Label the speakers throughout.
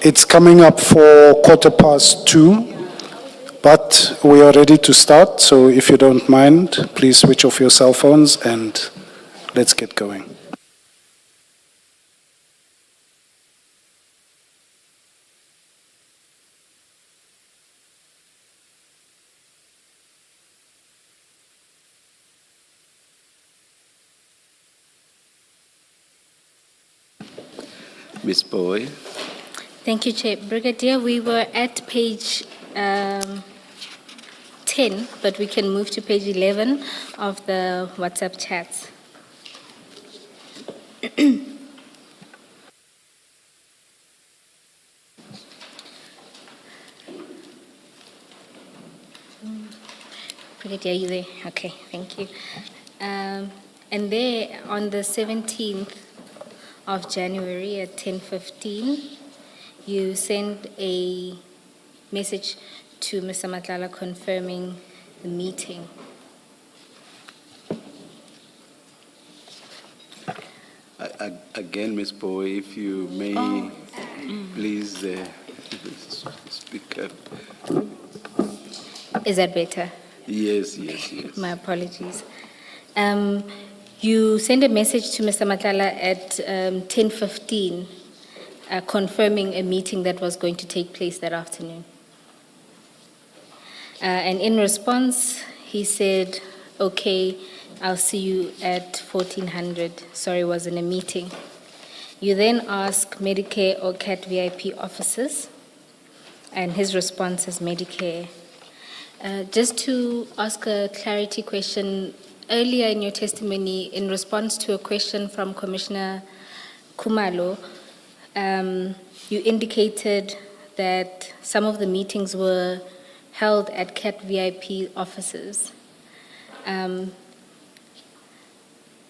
Speaker 1: It's coming up for 2:15, but we are ready to start. So if you don't mind, please switch off your cell phones and let's get going.
Speaker 2: Ms. Boy.
Speaker 3: Thank you, Chair. Brigadier, we were at page 10, but we can move to page 11 of the WhatsApp chats. Brigadier, are you there? Okay, thank you. And there, on the 17th of January at 10:15, you sent a message to Mr. Madlanga confirming the meeting.
Speaker 2: Again, Ms. Boy, if you may, please speak up.
Speaker 3: Is that better?
Speaker 2: Yes.
Speaker 3: My apologies. You sent a message to Mr. Madlanga at 10:15 confirming a meeting that was going to take place that afternoon. And in response, he said, okay, I'll see you at 1400. Sorry, was in a meeting. You then asked Medicare or CAT VIP officers, and his response is Medicare. Just to ask a clarity question, earlier in your testimony, in response to a question from Commissioner Kumalo, you indicated that some of the meetings were held at CAT VIP offices.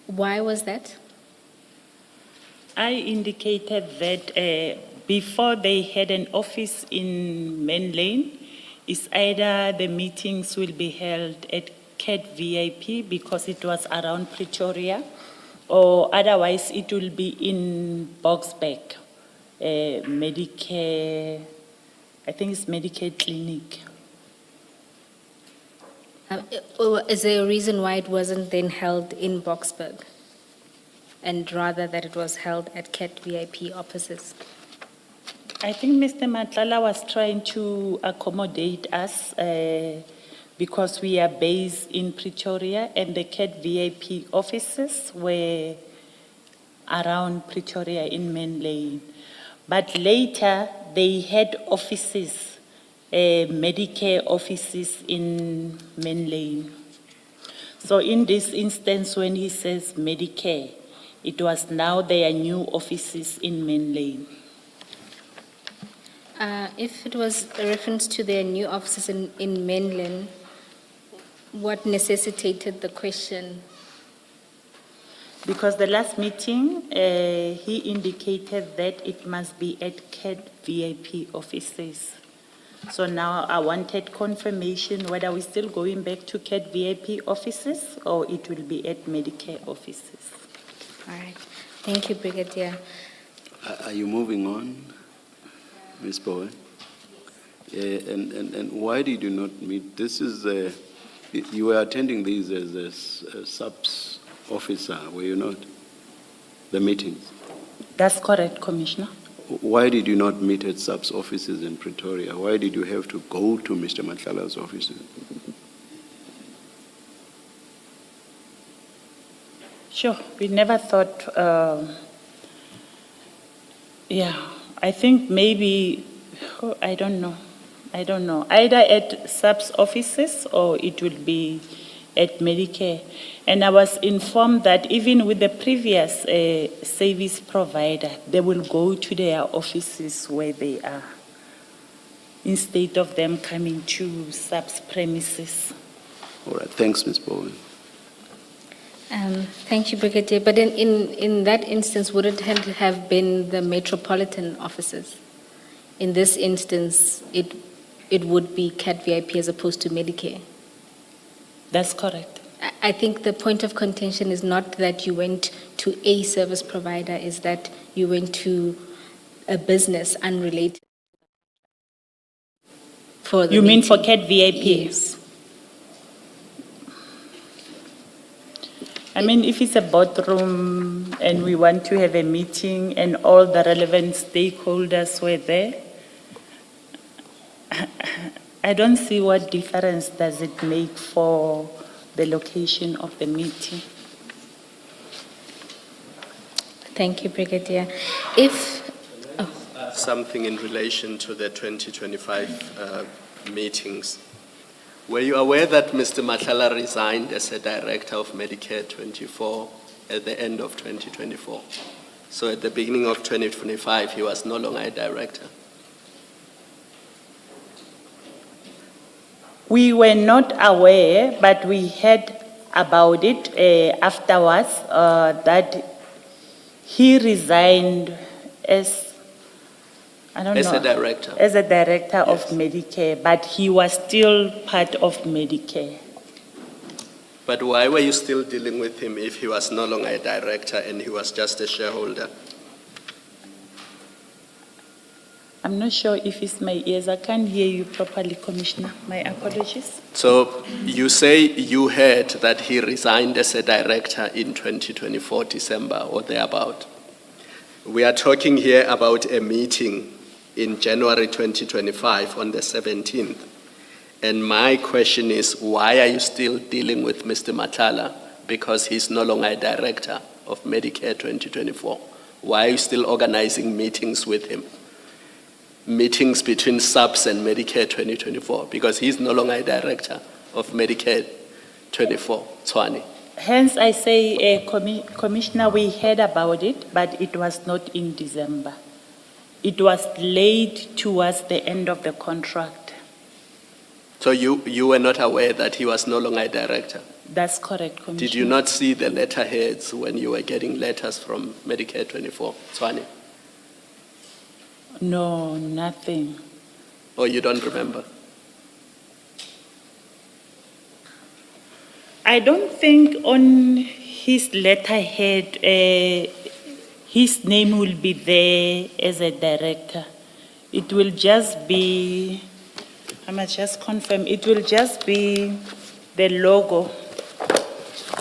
Speaker 3: Why was that?
Speaker 4: I indicated that before they had an office in Main Lane, it's either the meetings will be held at CAT VIP because it was around Pretoria, or otherwise it will be in Boxback, Medicare, I think it's Medicare Clinic.
Speaker 3: Is there a reason why it wasn't then held in Boxburg, and rather that it was held at CAT VIP offices?
Speaker 4: I think Mr. Madlanga was trying to accommodate us because we are based in Pretoria and the CAT VIP offices were around Pretoria in Main Lane. But later they had offices, Medicare offices in Main Lane. So in this instance, when he says Medicare, it was now their new offices in Main Lane.
Speaker 3: If it was a reference to their new offices in Main Lane, what necessitated the question?
Speaker 4: Because the last meeting, he indicated that it must be at CAT VIP offices. So now I wanted confirmation whether we're still going back to CAT VIP offices or it will be at Medicare offices.
Speaker 3: All right. Thank you, Brigadier.
Speaker 2: Are you moving on, Ms. Boy? And why did you not meet? This is, you were attending these as a SAPS officer, were you not? The meetings?
Speaker 4: That's correct, Commissioner.
Speaker 2: Why did you not meet at SAPS offices in Pretoria? Why did you have to go to Mr. Madlanga's offices?
Speaker 4: Sure, we never thought, I think maybe, I don't know, either at SAPS offices or it will be at Medicare. And I was informed that even with the previous service provider, they will go to their offices where they are, instead of them coming to SAPS premises.
Speaker 2: All right, thanks, Ms. Bowen.
Speaker 3: Thank you, Brigadier. But in that instance, would it have been the metropolitan offices? In this instance, it would be CAT VIP as opposed to Medicare.
Speaker 4: That's correct.
Speaker 3: I think the point of contention is not that you went to a service provider, is that you went to a business unrelated. for the
Speaker 4: You mean for
Speaker 3: meeting.
Speaker 4: CAT VIP?
Speaker 3: Yes.
Speaker 4: I mean, if it's a boardroom and we want to have a meeting and all the relevant stakeholders were there, I don't see what difference does it make for the location of the meeting.
Speaker 3: Thank you, Brigadier. If,
Speaker 5: Something in relation to the 2025 meetings. Were you aware that Mr. Madlanga resigned as a director of Medicare 24 at the end of 2024? So at the beginning of 2025, he was no longer a director.
Speaker 4: We were not aware, but we heard about it afterwards, that he resigned as, I don't know.
Speaker 5: As a director.
Speaker 4: As a director of
Speaker 5: Yes.
Speaker 4: Medicare, but he was still part of Medicare.
Speaker 5: But why were you still dealing with him if he was no longer a director and he was just a shareholder?
Speaker 4: I'm not sure if it's my ears. I can't hear you properly, Commissioner. My apologies.
Speaker 5: So you say you heard that he resigned as a director in 2024 December or thereabout. We are talking here about a meeting in January 2025 on the 17th. And my question is, why are you still dealing with Mr. Madlanga? Because he's no longer a director of Medicare 2024. Why are you still organizing meetings with him? Meetings between SAPS and Medicare 2024, because he's no longer a director of Medicare 24, Tshwane.
Speaker 4: Hence, I say, Commissioner, we heard about it, but it was not in December. It was late towards the end of the contract.
Speaker 5: So you were not aware that he was no longer a director?
Speaker 4: That's correct, Commissioner.
Speaker 5: Did you not see the letterheads when you were getting letters from Medicare 24, Tshwane?
Speaker 4: No, nothing.
Speaker 5: Or you don't remember?
Speaker 4: I don't think on his letterhead, his name will be there as a director. It will just be, I must just confirm, it will just be the logo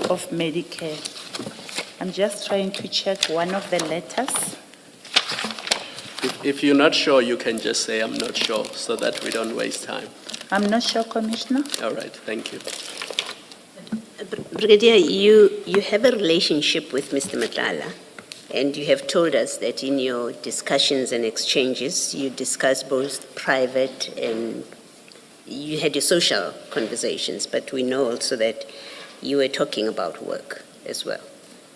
Speaker 4: of Medicare. I'm just trying to check one of the letters.
Speaker 5: If you're not sure, you can just say, I'm not sure, so that we don't waste time.
Speaker 4: I'm not sure, Commissioner.
Speaker 5: All right, thank you.
Speaker 6: Brigadier, you have a relationship with Mr. Madlanga, and you have told us that in your discussions and exchanges, you discuss both private and you had your social conversations, but we know also that you were talking about work as well,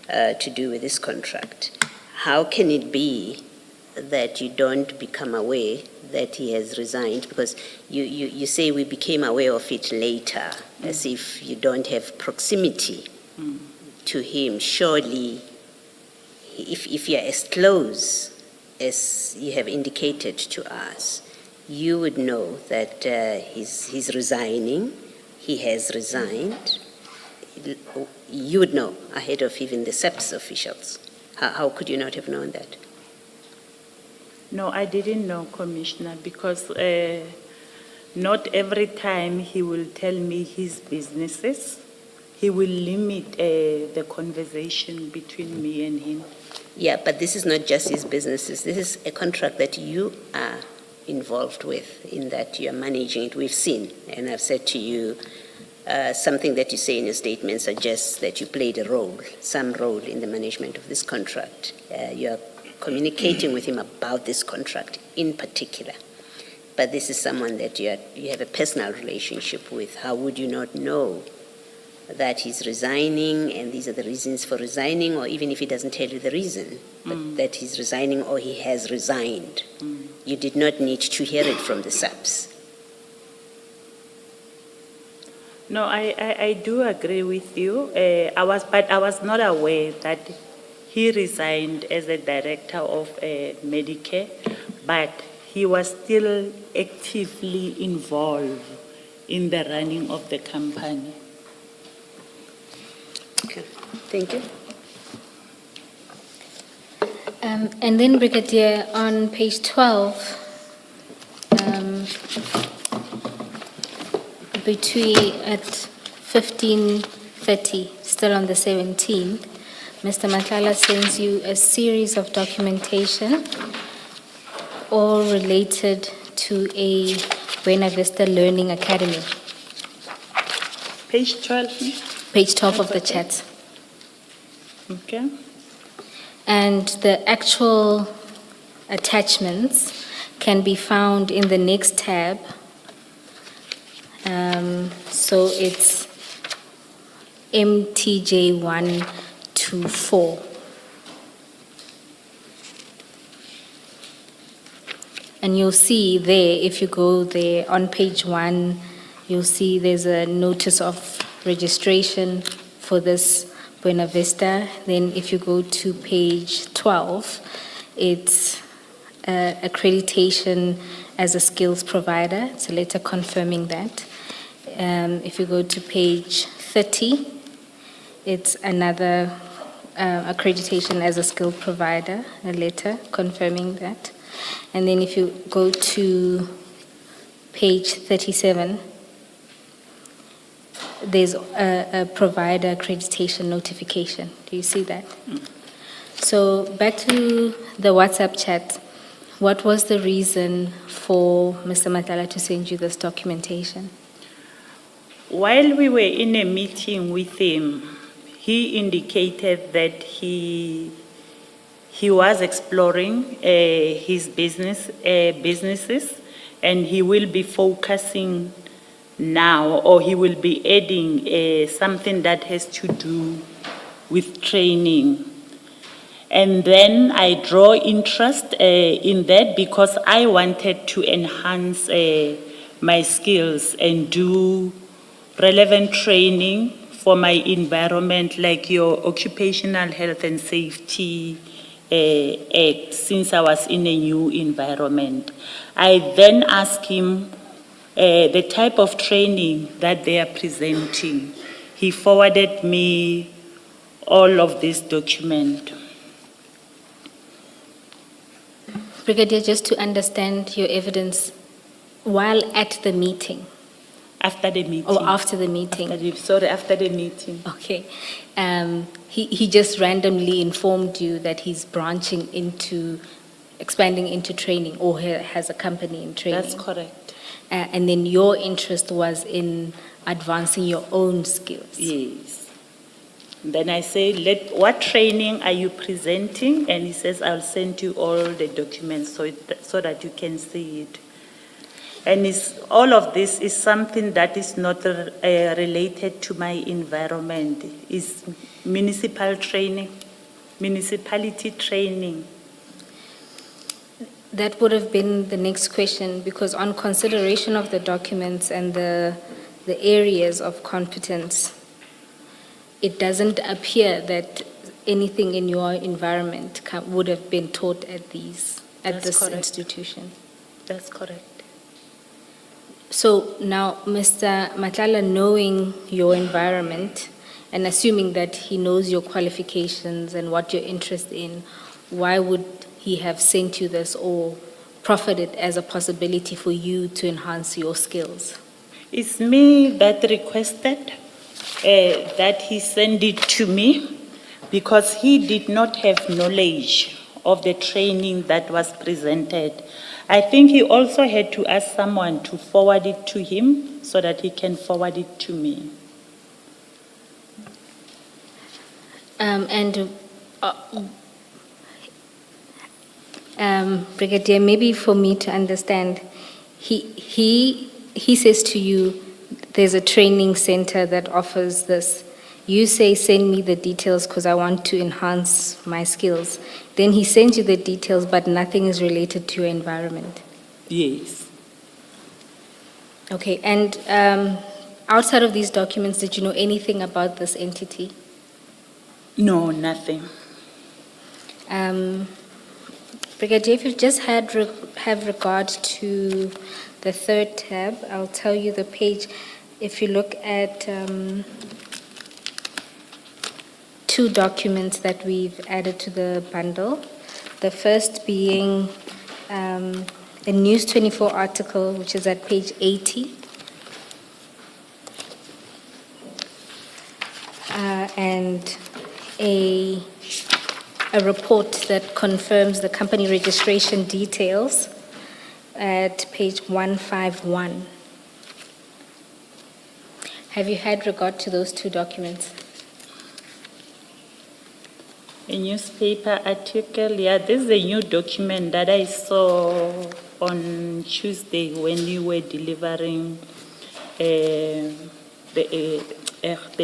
Speaker 6: to do with this contract. How can it be that you don't become aware that he has resigned? Because you say we became aware of it later, as if you don't have proximity to him. Surely, if you're as close as you have indicated to us, you would know that he's resigning, he has resigned. You would know ahead of even the SAPS officials. How could you not have known that?
Speaker 4: No, I didn't know, Commissioner, because not every time he will tell me his businesses. He will limit the conversation between me and him.
Speaker 6: Yeah, but this is not just his businesses. This is a contract that you are involved with, in that you are managing it. We've seen, and I've said to you, something that you say in your statement suggests that you played a role, some role in the management of this contract. You are communicating with him about this contract in particular. But this is someone that you have a personal relationship with. How would you not know that he's resigning and these are the reasons for resigning, or even if he doesn't tell you the reason, but that he's resigning or he has resigned? You did not need to hear it from the SAPS.
Speaker 4: No, I do agree with you. But I was not aware that he resigned as a director of Medicare, but he was still actively involved in the running of the company.
Speaker 6: Okay, thank you.
Speaker 3: And then, Brigadier, on page 12, at 15:30, still on the 17th, Mr. Matlala sends you a series of documentation, all related to a Buena Vista Learning Academy.
Speaker 4: Page 12,
Speaker 3: Page 12 of the chat.
Speaker 4: okay?
Speaker 3: And the actual attachments can be found in the next tab. So it's MTJ1 to 4. And you'll see there, if you go there on page 1, you'll see there's a notice of registration for this Buena Vista. Then if you go to page 12, it's accreditation as a skills provider. It's a letter confirming that. If you go to page 30, it's another accreditation as a skill provider, a letter confirming that. And then if you go to page 37, there's a provider accreditation notification. Do you see that? So back to the WhatsApp chat. What was the reason for Mr. Matlala to send you this documentation?
Speaker 4: While we were in a meeting with him, he indicated that he was exploring his businesses, and he will be focusing now, or he will be adding something that has to do with training. And then I draw interest in that because I wanted to enhance my skills and do relevant training for my environment, like your Occupational Health and Safety Act, since I was in a new environment. I then asked him the type of training that they are presenting. He forwarded me all of this document.
Speaker 3: Brigadier, just to understand your evidence, while at the meeting,
Speaker 4: After the meeting.
Speaker 3: or after the meeting?
Speaker 4: After the meeting.
Speaker 3: Okay. He just randomly informed you that he's branching into, expanding into training, or has a company in training.
Speaker 4: That's correct.
Speaker 3: And then your interest was in advancing your own skills.
Speaker 4: Yes. Then I say, what training are you presenting? And he says, I'll send you all the documents so that you can see it. And all of this is something that is not related to my environment. It's municipality training.
Speaker 3: That would have been the next question, because on consideration of the documents and the areas of competence, it doesn't appear that anything in your environment would have been taught at this
Speaker 4: correct.
Speaker 3: institution.
Speaker 4: That's correct.
Speaker 3: So now, Mr. Matlala, knowing your environment and assuming that he knows your qualifications and what you're interested in, why would he have sent you this or proffered it as a possibility for you to enhance your skills?
Speaker 4: It's me that requested that he send it to me because he did not have knowledge of the training that was presented. I think he also had to ask someone to forward it to him so that he can forward it to me.
Speaker 3: Brigadier, maybe for me to understand, he says to you, there's a training center that offers this. You say, send me the details because I want to enhance my skills. Then he sends you the details, but nothing is related to your environment.
Speaker 4: Yes.
Speaker 3: Okay, and outside of these documents, did you know anything about this entity?
Speaker 4: No, nothing.
Speaker 3: Brigadier, if you just have regard to the third tab, I'll tell you the page. If you look at two documents that we've added to the bundle, the first being a News 24 article, which is at page 80. and a report that confirms the company registration details at page 151. Have you had regard to those two documents?
Speaker 4: A newspaper article, yeah, this is a new document that I saw on Tuesday when you were delivering the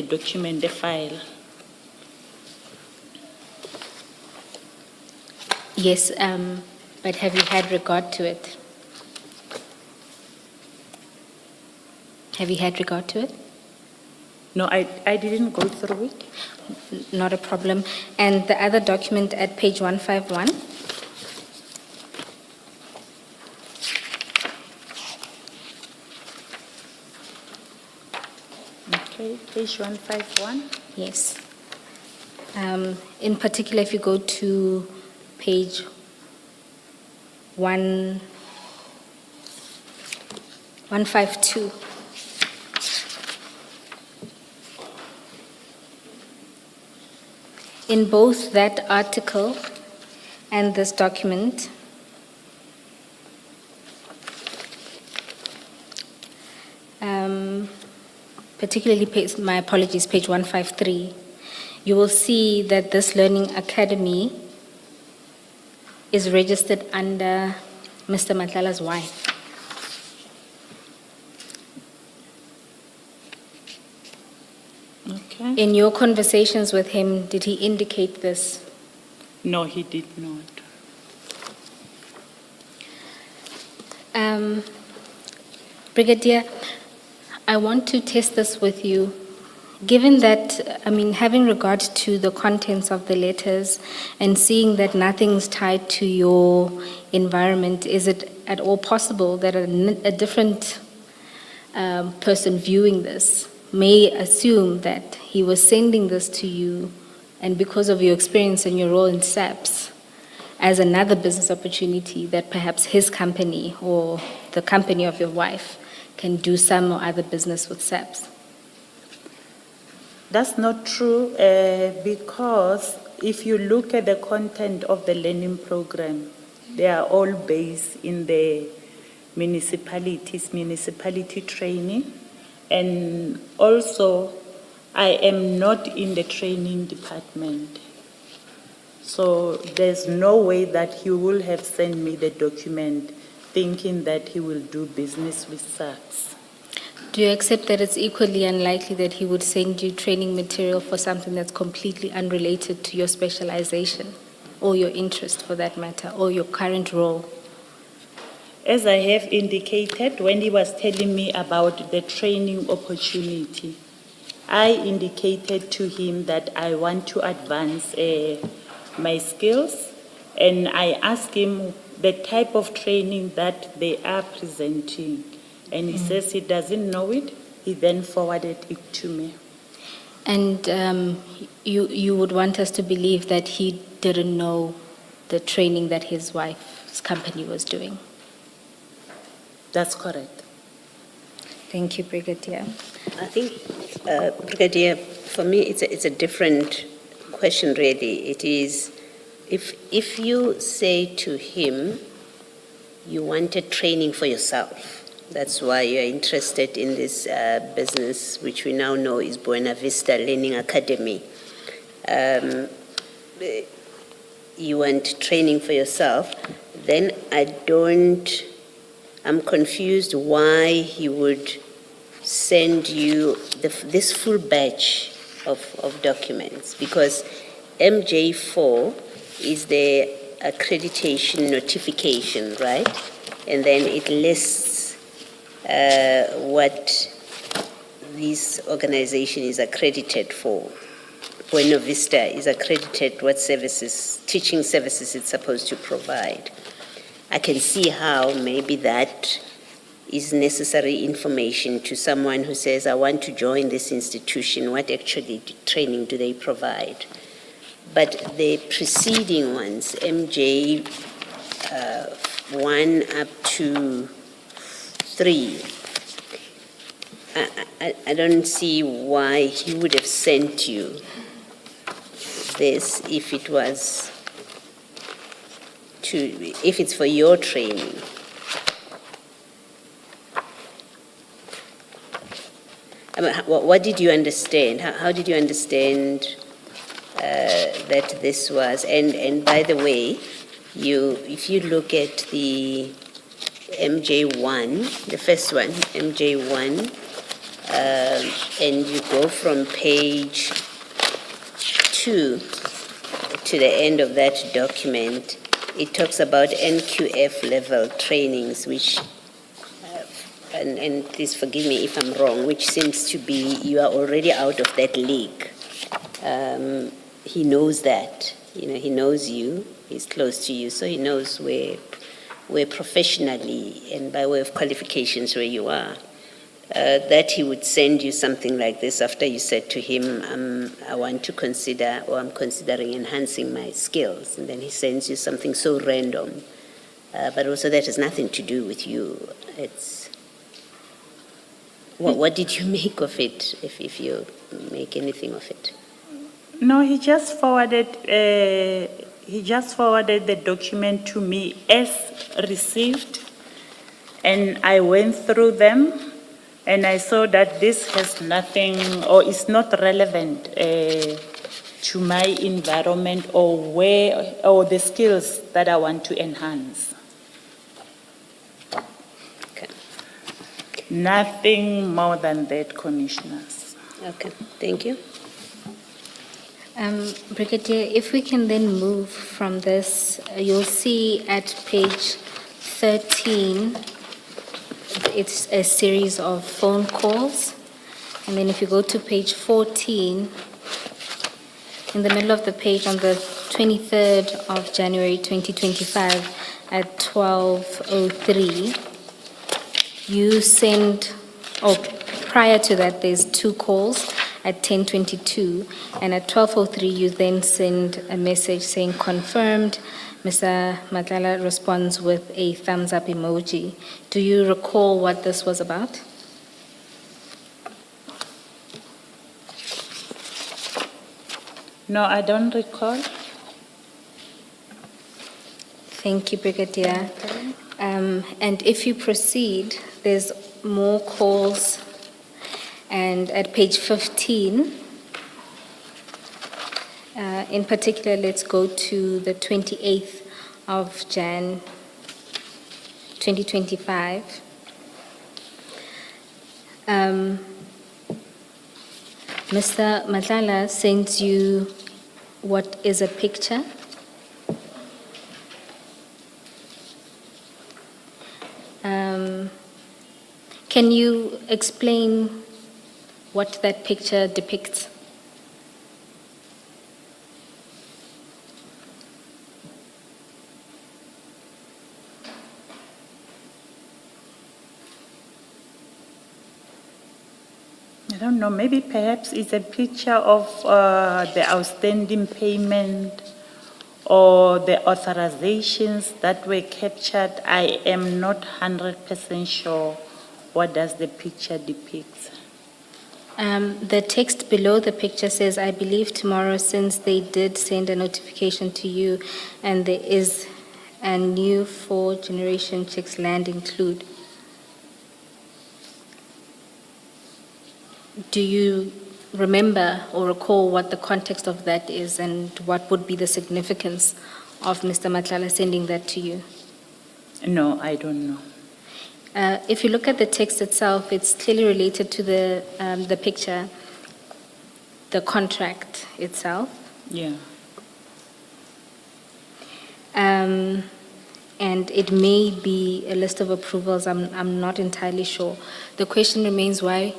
Speaker 4: document, the file.
Speaker 3: Yes, but have you had regard to it? Have you had regard to it?
Speaker 4: No, I didn't go through it.
Speaker 3: Not a problem. And the other document at page 151?
Speaker 4: Okay, page 151.
Speaker 3: Yes. In particular, if you go to page 152. In both that article and this document, particularly my apologies, page 153, you will see that this learning academy is registered under Mr. Matlala's wife.
Speaker 4: Okay.
Speaker 3: In your conversations with him, did he indicate this?
Speaker 4: No, he did not.
Speaker 3: Brigadier, I want to test this with you. Given that, having regard to the contents of the letters and seeing that nothing's tied to your environment, is it at all possible that a different person viewing this may assume that he was sending this to you, and because of your experience and your role in SAPS, as another business opportunity that perhaps his company or the company of your wife can do some or other business with SAPS?
Speaker 4: That's not true because if you look at the content of the learning program, they are all based in the municipality training. And also, I am not in the training department. So there's no way that he will have sent me the document thinking that he will do business with SAPS.
Speaker 3: Do you accept that it's equally unlikely that he would send you training material for something that's completely unrelated to your specialization or your interest for that matter, or your current role?
Speaker 4: As I have indicated, when he was telling me about the training opportunity, I indicated to him that I want to advance my skills, and I asked him the type of training that they are presenting. And he says he doesn't know it. He then forwarded it to me.
Speaker 3: And you would want us to believe that he didn't know the training that his wife's company was doing?
Speaker 4: That's correct.
Speaker 3: Thank you, Brigadier.
Speaker 6: I think, Brigadier, for me, it's a different question, really. It is, if you say to him, you wanted training for yourself, that's why you're interested in this business, which we now know is Buena Vista Learning Academy. You want training for yourself, then I'm confused why he would send you this full batch of documents, because MJ4 is the accreditation notification, right? And then it lists what this organization is accredited for. Buena Vista is accredited what services, teaching services it's supposed to provide. I can see how maybe that is necessary information to someone who says, I want to join this institution. What actually training do they provide? But the preceding ones, MJ 1 up to 3, I don't see why he would have sent you this if it was if it's for your training? I mean, what did you understand? How did you understand that this was? And by the way, if you look at the MJ1, the first one, MJ1, and you go from page 2 to the end of that document, it talks about NQF level trainings, which, and please forgive me if I'm wrong, which seems to be you are already out of that league. He knows that, he knows you, he's close to you, so he knows where professionally and by way of qualifications where you are. That he would send you something like this after you said to him, I want to consider, or I'm considering enhancing my skills. And then he sends you something so random. But also that has nothing to do with you. It's, what did you make of it, if you make anything of it?
Speaker 4: No, he just forwarded the document to me as received, and I went through them. And I saw that this has nothing, or is not relevant to my environment or the skills that I want to enhance.
Speaker 6: Okay.
Speaker 4: Nothing more than that, Commissioners.
Speaker 6: Okay, thank you.
Speaker 3: Brigadier, if we can then move from this, you'll see at page 13, it's a series of phone calls. And then if you go to page 14, in the middle of the page on the 23rd of January 2025 at 12:03, you send, prior to that, there's 2 calls at 10:22, and at 12:03 you then send a message saying confirmed. Mr. Madlanga responds with a thumbs up emoji. Do you recall what this was about?
Speaker 4: No, I don't recall.
Speaker 3: Thank you, Brigadier. And if you proceed, there's more calls. And at page 15, in particular, let's go to the 28th of Jan 2025. Mr. Madlanga sends you what is a picture. Can you explain what that picture depicts?
Speaker 4: I don't know, maybe perhaps it's a picture of the outstanding payment or the authorizations that were captured. I am not 100% sure what does the picture depict.
Speaker 3: The text below the picture says, I believe tomorrow, since they did send a notification to you and there is a new 4th-generation chicks land include. Do you remember or recall what the context of that is and what would be the significance of Mr. Madlanga sending that to you?
Speaker 4: No, I don't know.
Speaker 3: If you look at the text itself, it's clearly related to the picture, the contract itself.
Speaker 4: Yeah.
Speaker 3: And it may be a list of approvals. I'm not entirely sure. The question remains why?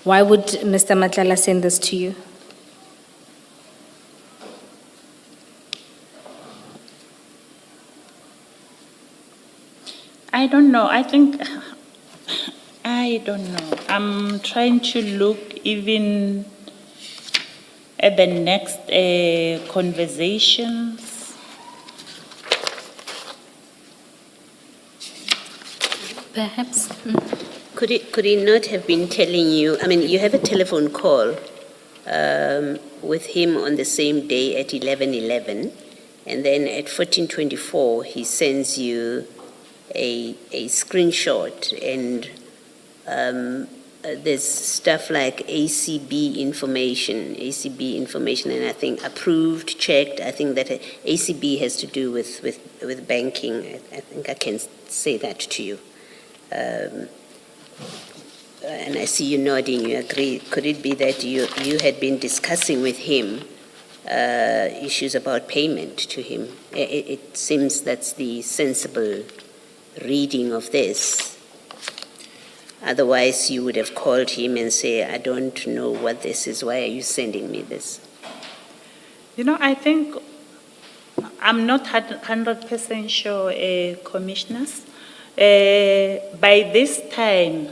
Speaker 3: Why would Mr. Madlanga send this to you?
Speaker 4: I don't know. I don't know. I'm trying to look even at the next conversations.
Speaker 3: Perhaps.
Speaker 6: Could he not have been telling you, I mean, you have a telephone call with him on the same day at 11:11, and then at 14:24 he sends you a screenshot, and there's stuff like ACB information, and I think approved, checked. I think that ACB has to do with banking. I think I can say that to you. And I see you nodding, you agree. Could it be that you had been discussing with him issues about payment to him? It seems that's the sensible reading of this. Otherwise, you would have called him and say, I don't know what this is. Why are you sending me this?
Speaker 4: I think I'm not 100% sure, commissioners. By this time,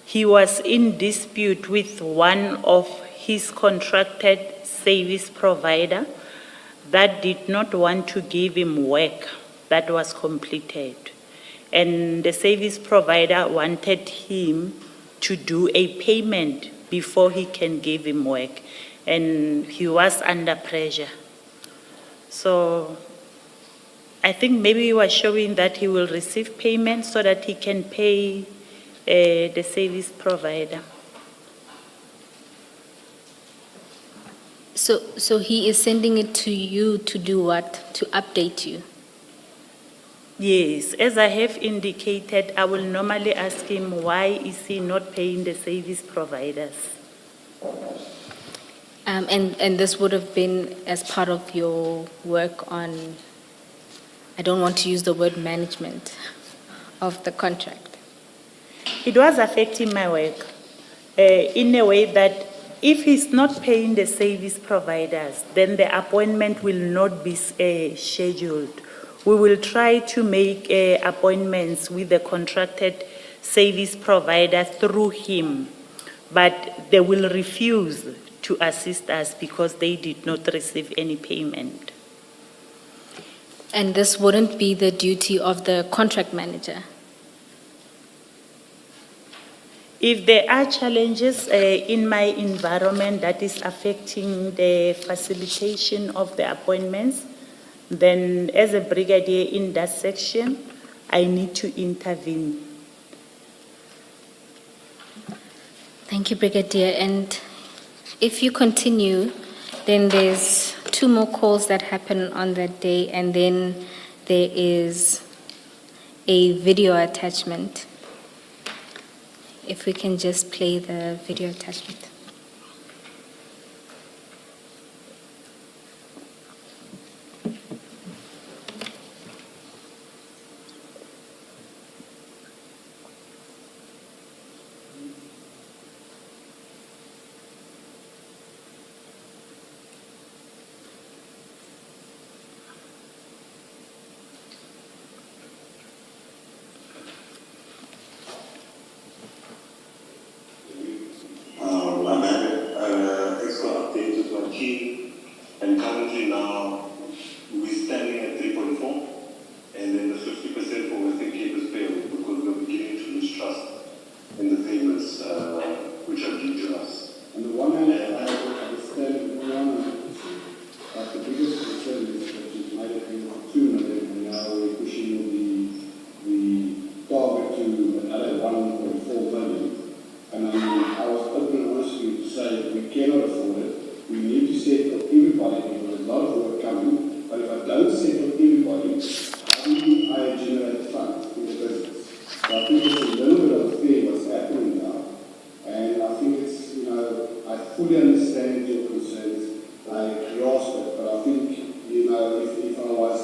Speaker 4: he was in dispute with one of his contracted service provider that did not want to give him work that was completed. And the service provider wanted him to do a payment before he can give him work. And he was under pressure. So I think maybe he was showing that he will receive payment so that he can pay the service provider.
Speaker 3: So he is sending it to you to do what? To update you?
Speaker 4: Yes, as I have indicated, I will normally ask him why is he not paying the service providers.
Speaker 3: And this would have been as part of your work on, I don't want to use the word management of the contract.
Speaker 4: It was affecting my work in a way that if he's not paying the service providers, then the appointment will not be scheduled. We will try to make appointments with the contracted service provider through him, but they will refuse to assist us because they did not receive any payment.
Speaker 3: And this wouldn't be the duty of the contract manager?
Speaker 4: If there are challenges in my environment that is affecting the facilitation of the appointments, then as a brigadier in that section, I need to intervene.
Speaker 3: Thank you, Brigadier. And if you continue, then there's 2 more calls that happen on that day, and then there is a video attachment. If we can just play the video attachment.
Speaker 7: And currently now we're standing at 3.4, and then the 50% for Western Cape is payable because we're beginning to lose trust in the payments which are due to us.
Speaker 8: On the one hand, I understand 100%, but the biggest concern is that it might have been 2 million, and now we're pushing the target to another 1.4 million. And I was open and honest with you to say that we cannot afford it. We need to settle everybody, because there's a lot of work coming, but if I don't settle everybody, how do I generate funds in the business? So I think it's a little bit unfair what's happening now, and I think it's, I fully understand your concerns, I grasp it, but I think, if I was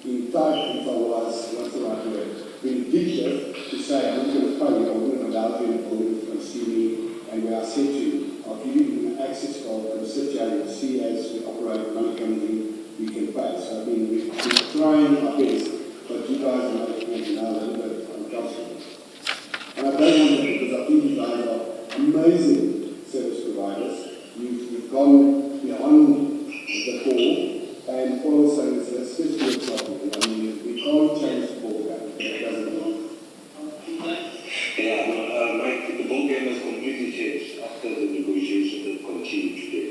Speaker 8: in touch, if I was, what's the right word, vindictive to say, I'm not going to pay you, I'm going to allow you in the building, come see me, and when I said to you, I'll give you an access card, and sit here and see as we operate, money coming in, we can pay. So we're trying our best, but you guys are making it now a little bit uncomfortable. And I don't want that, because I think you guys are amazing service providers. You've gone beyond the call, and all of a sudden it's especially a problem. I mean, we can't change the ball game. It doesn't work.
Speaker 7: Yeah, Mike, the ball game has completely changed after the negotiations that continue today.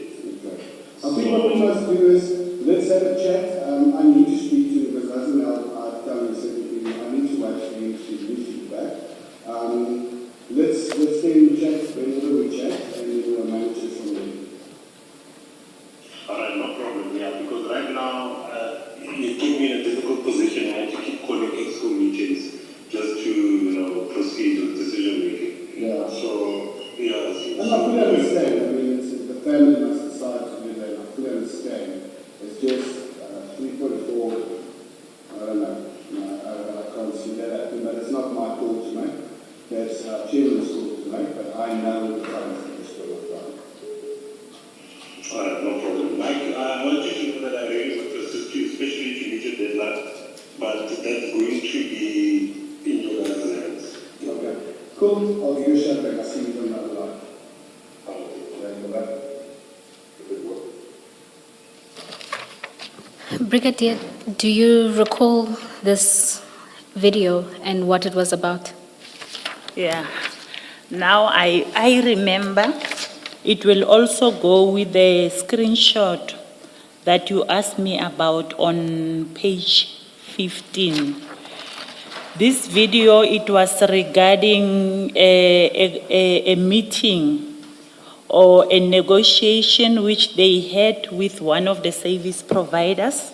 Speaker 8: I know the funds that are still withdrawn.
Speaker 7: No problem. Mike, I want you to know that I really want to assist you, especially if you meet your deadline, but that's going to be in your guys' hands.
Speaker 8: Okay, cool. I'll give you a shout back. I'll see you on another line. Then go back. Good work.
Speaker 3: Brigadier, do you recall this video and what it was about?
Speaker 4: Yeah. Now I remember. It will also go with the screenshot that you asked me about on page 15. This video, it was regarding a meeting or a negotiation which they had with one of the service providers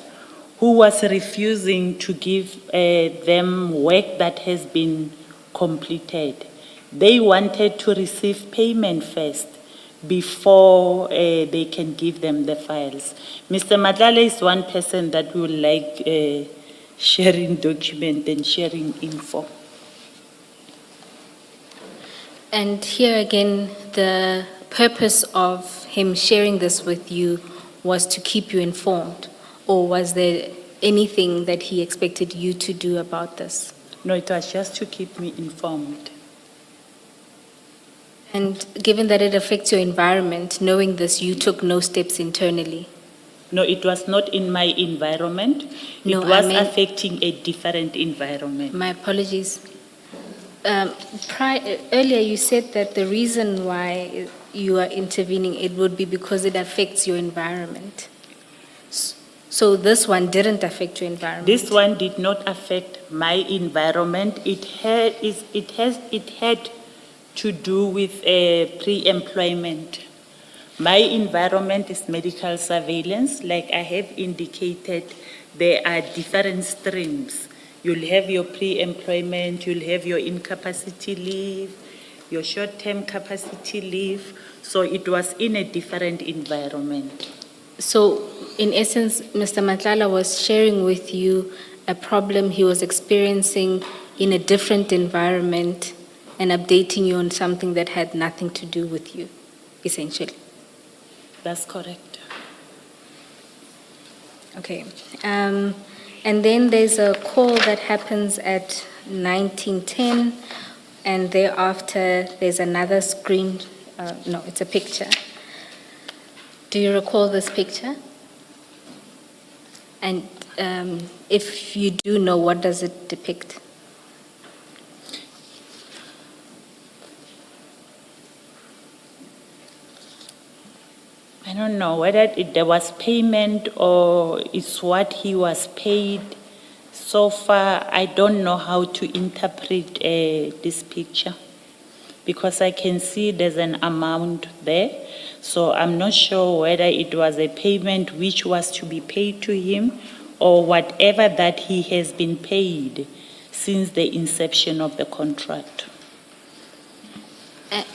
Speaker 4: who was refusing to give them work that has been completed. They wanted to receive payment first before they can give them the files. Mr. Madlanga is one person that will like sharing document and sharing info.
Speaker 3: And here again, the purpose of him sharing this with you was to keep you informed, or was there anything that he expected you to do about this?
Speaker 4: No, it was just to keep me informed.
Speaker 3: And given that it affects your environment, knowing this, you took no steps internally?
Speaker 4: No, it was not in my environment.
Speaker 3: No,
Speaker 4: It was
Speaker 3: I mean-
Speaker 4: affecting a different environment.
Speaker 3: My apologies. Earlier you said that the reason why you are intervening, it would be because it affects your environment. So this one didn't affect your environment?
Speaker 4: This one did not affect my environment. It had to do with pre-employment. My environment is medical surveillance. Like I have indicated, there are different streams. You'll have your pre-employment, you'll have your incapacity leave, your short-term capacity leave. So it was in a different environment.
Speaker 3: So, in essence, Mr. Madlanga was sharing with you a problem he was experiencing in a different environment and updating you on something that had nothing to do with you, essentially.
Speaker 4: That's correct.
Speaker 3: Okay. And then there's a call that happens at 19:10, and thereafter there's another screen, it's a picture. Do you recall this picture? And if you do know, what does it depict?
Speaker 4: I don't know whether there was payment or it's what he was paid. So far, I don't know how to interpret this picture because I can see there's an amount there. So I'm not sure whether it was a payment which was to be paid to him or whatever that he has been paid since the inception of the contract.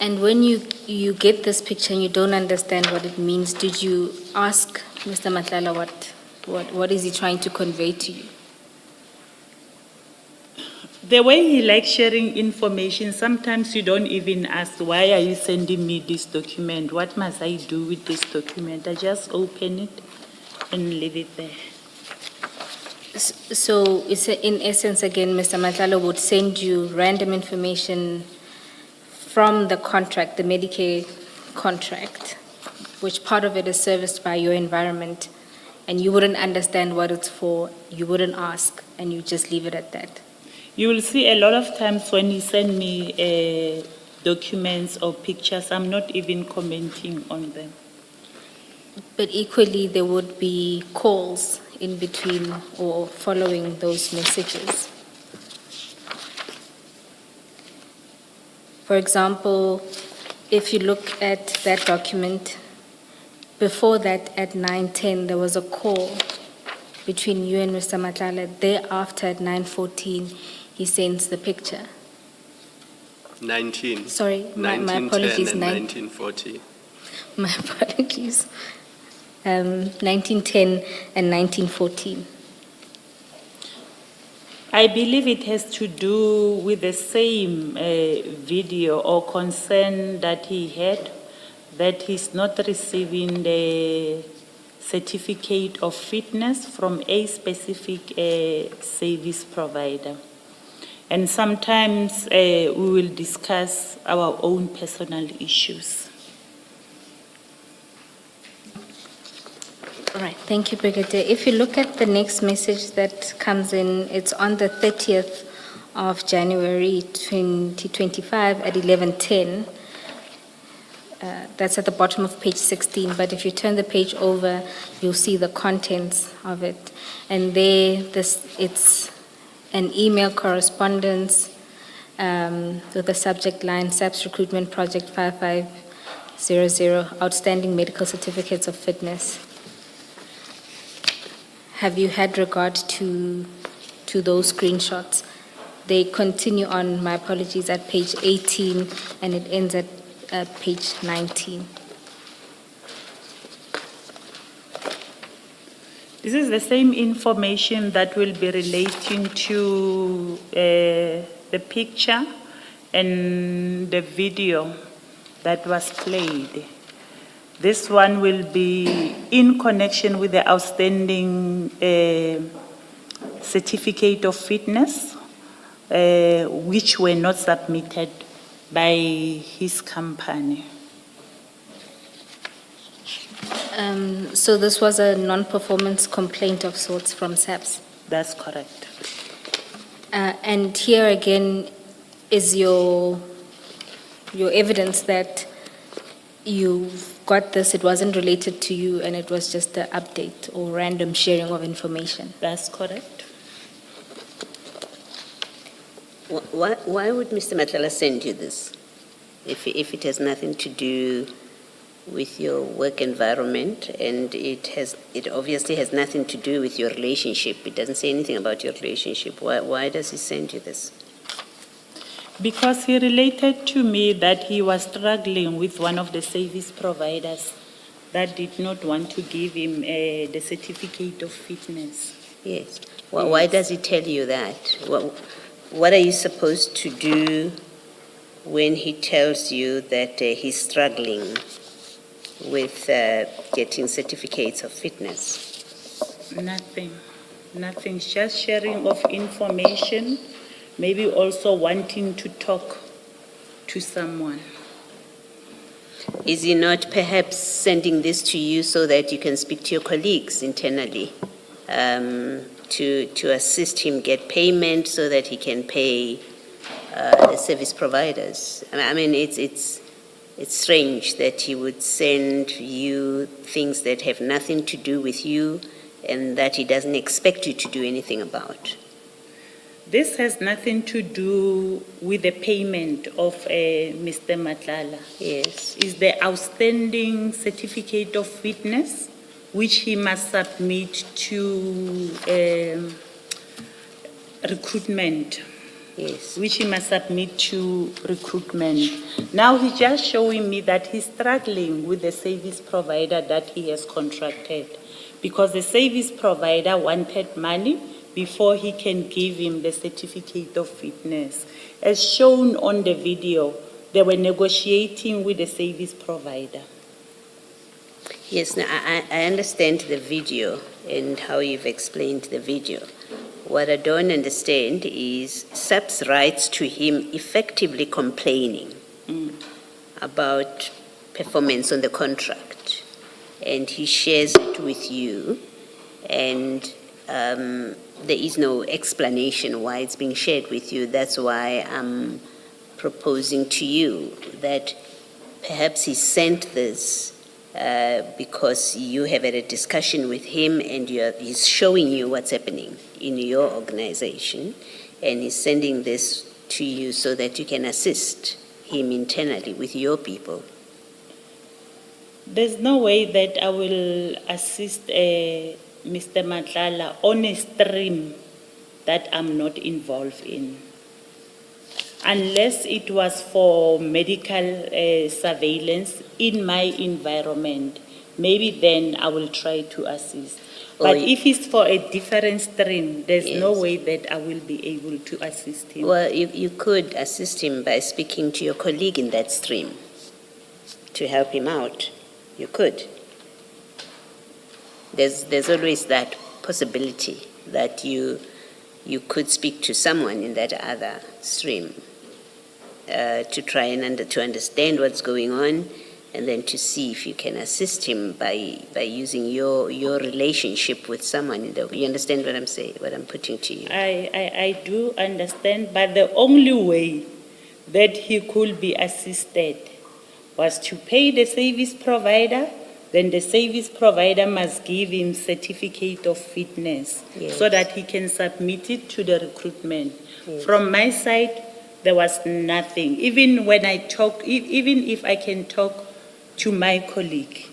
Speaker 3: And when you get this picture and you don't understand what it means, did you ask Mr. Madlanga what is he trying to convey to you?
Speaker 4: The way he likes sharing information, sometimes you don't even ask, why are you sending me this document? What must I do with this document? I just open it and leave it there.
Speaker 3: So it's in essence, again, Mr. Madlanga would send you random information from the contract, the Medicare contract, which part of it is serviced by your environment, and you wouldn't understand what it's for, you wouldn't ask, and you just leave it at that.
Speaker 4: You will see a lot of times when he send me documents or pictures, I'm not even commenting on them.
Speaker 3: But equally, there would be calls in between or following those messages. For example, if you look at that document, before that at 9:10, there was a call between you and Mr. Madlanga. Thereafter at 9:14, he sends the picture.
Speaker 5: 19.
Speaker 3: Sorry, my
Speaker 5: 1910
Speaker 3: apologies.
Speaker 5: and 1940.
Speaker 3: My apologies. 1910 and 1914.
Speaker 4: I believe it has to do with the same video or concern that he had, that he's not receiving the certificate of fitness from a specific service provider. And sometimes we will discuss our own personal issues.
Speaker 3: All right, thank you, Brigadier. If you look at the next message that comes in, it's on the 30th of January 2025 at 11:10. That's at the bottom of page 16, but if you turn the page over, you'll see the contents of it. And there, it's an email correspondence with the subject line, SAPS Recruitment Project 5500, Outstanding Medical Certificates of Fitness. Have you had regard to those screenshots? They continue on, my apologies, at page 18, and it ends at page 19.
Speaker 4: This is the same information that will be relating to the picture and the video that was played. This one will be in connection with the outstanding certificate of fitness, which were not submitted by his company.
Speaker 3: So this was a non-performance complaint of sorts from SAPS.
Speaker 4: That's correct.
Speaker 3: And here again is your evidence that you've got this, it wasn't related to you, and it was just an update or random sharing of information.
Speaker 4: That's correct.
Speaker 6: Why would Mr. Madlanga send you this if it has nothing to do with your work environment, and it obviously has nothing to do with your relationship? It doesn't say anything about your relationship. Why does he send you this?
Speaker 4: Because he related to me that he was struggling with one of the service providers that did not want to give him the certificate of fitness.
Speaker 6: Yes. Well, why does he tell you that? What are you supposed to do when he tells you that he's struggling with getting certificates of fitness?
Speaker 4: Nothing, just sharing of information, maybe also wanting to talk to someone.
Speaker 6: Is he not perhaps sending this to you so that you can speak to your colleagues internally to assist him get payment so that he can pay the service providers? I mean, it's strange that he would send you things that have nothing to do with you and that he doesn't expect you to do anything about.
Speaker 4: This has nothing to do with the payment of Mr. Madlanga.
Speaker 6: Yes.
Speaker 4: It's the outstanding certificate of fitness, which he must submit to recruitment.
Speaker 6: Yes.
Speaker 4: Which he must submit to recruitment. Now he's just showing me that he's struggling with the service provider that he has contracted, because the service provider wanted money before he can give him the certificate of fitness. As shown on the video, they were negotiating with the service provider.
Speaker 6: Yes, now I understand the video and how you've explained the video. What I don't understand is SAPS writes to him effectively complaining about performance on the contract, and he shares it with you, and there is no explanation why it's being shared with you. That's why I'm proposing to you that perhaps he sent this because you have had a discussion with him and he's showing you what's happening in your organization, and he's sending this to you so that you can assist him internally with your people.
Speaker 4: There's no way that I will assist Mr. Madlanga on a stream that I'm not involved in, unless it was for medical surveillance in my environment, maybe then I will try to assist.
Speaker 6: Oh,
Speaker 4: But
Speaker 6: ye-
Speaker 4: if it's for a different stream, there's no
Speaker 6: Yes.
Speaker 4: way that I will be able to assist him.
Speaker 6: Well, you could assist him by speaking to your colleague in that stream to help him out. You could. There's always that possibility that you could speak to someone in that other stream to try and to understand what's going on, and then to see if you can assist him by using your relationship with someone. You understand what I'm saying, what I'm putting to you?
Speaker 4: I do understand, but the only way that he could be assisted was to pay the service provider, then the service provider must give him certificate of fitness
Speaker 6: Yes.
Speaker 4: so that he can submit it to the recruitment.
Speaker 6: Yes.
Speaker 4: From my side, there was nothing. Even when I talk, even if I can talk to my colleague,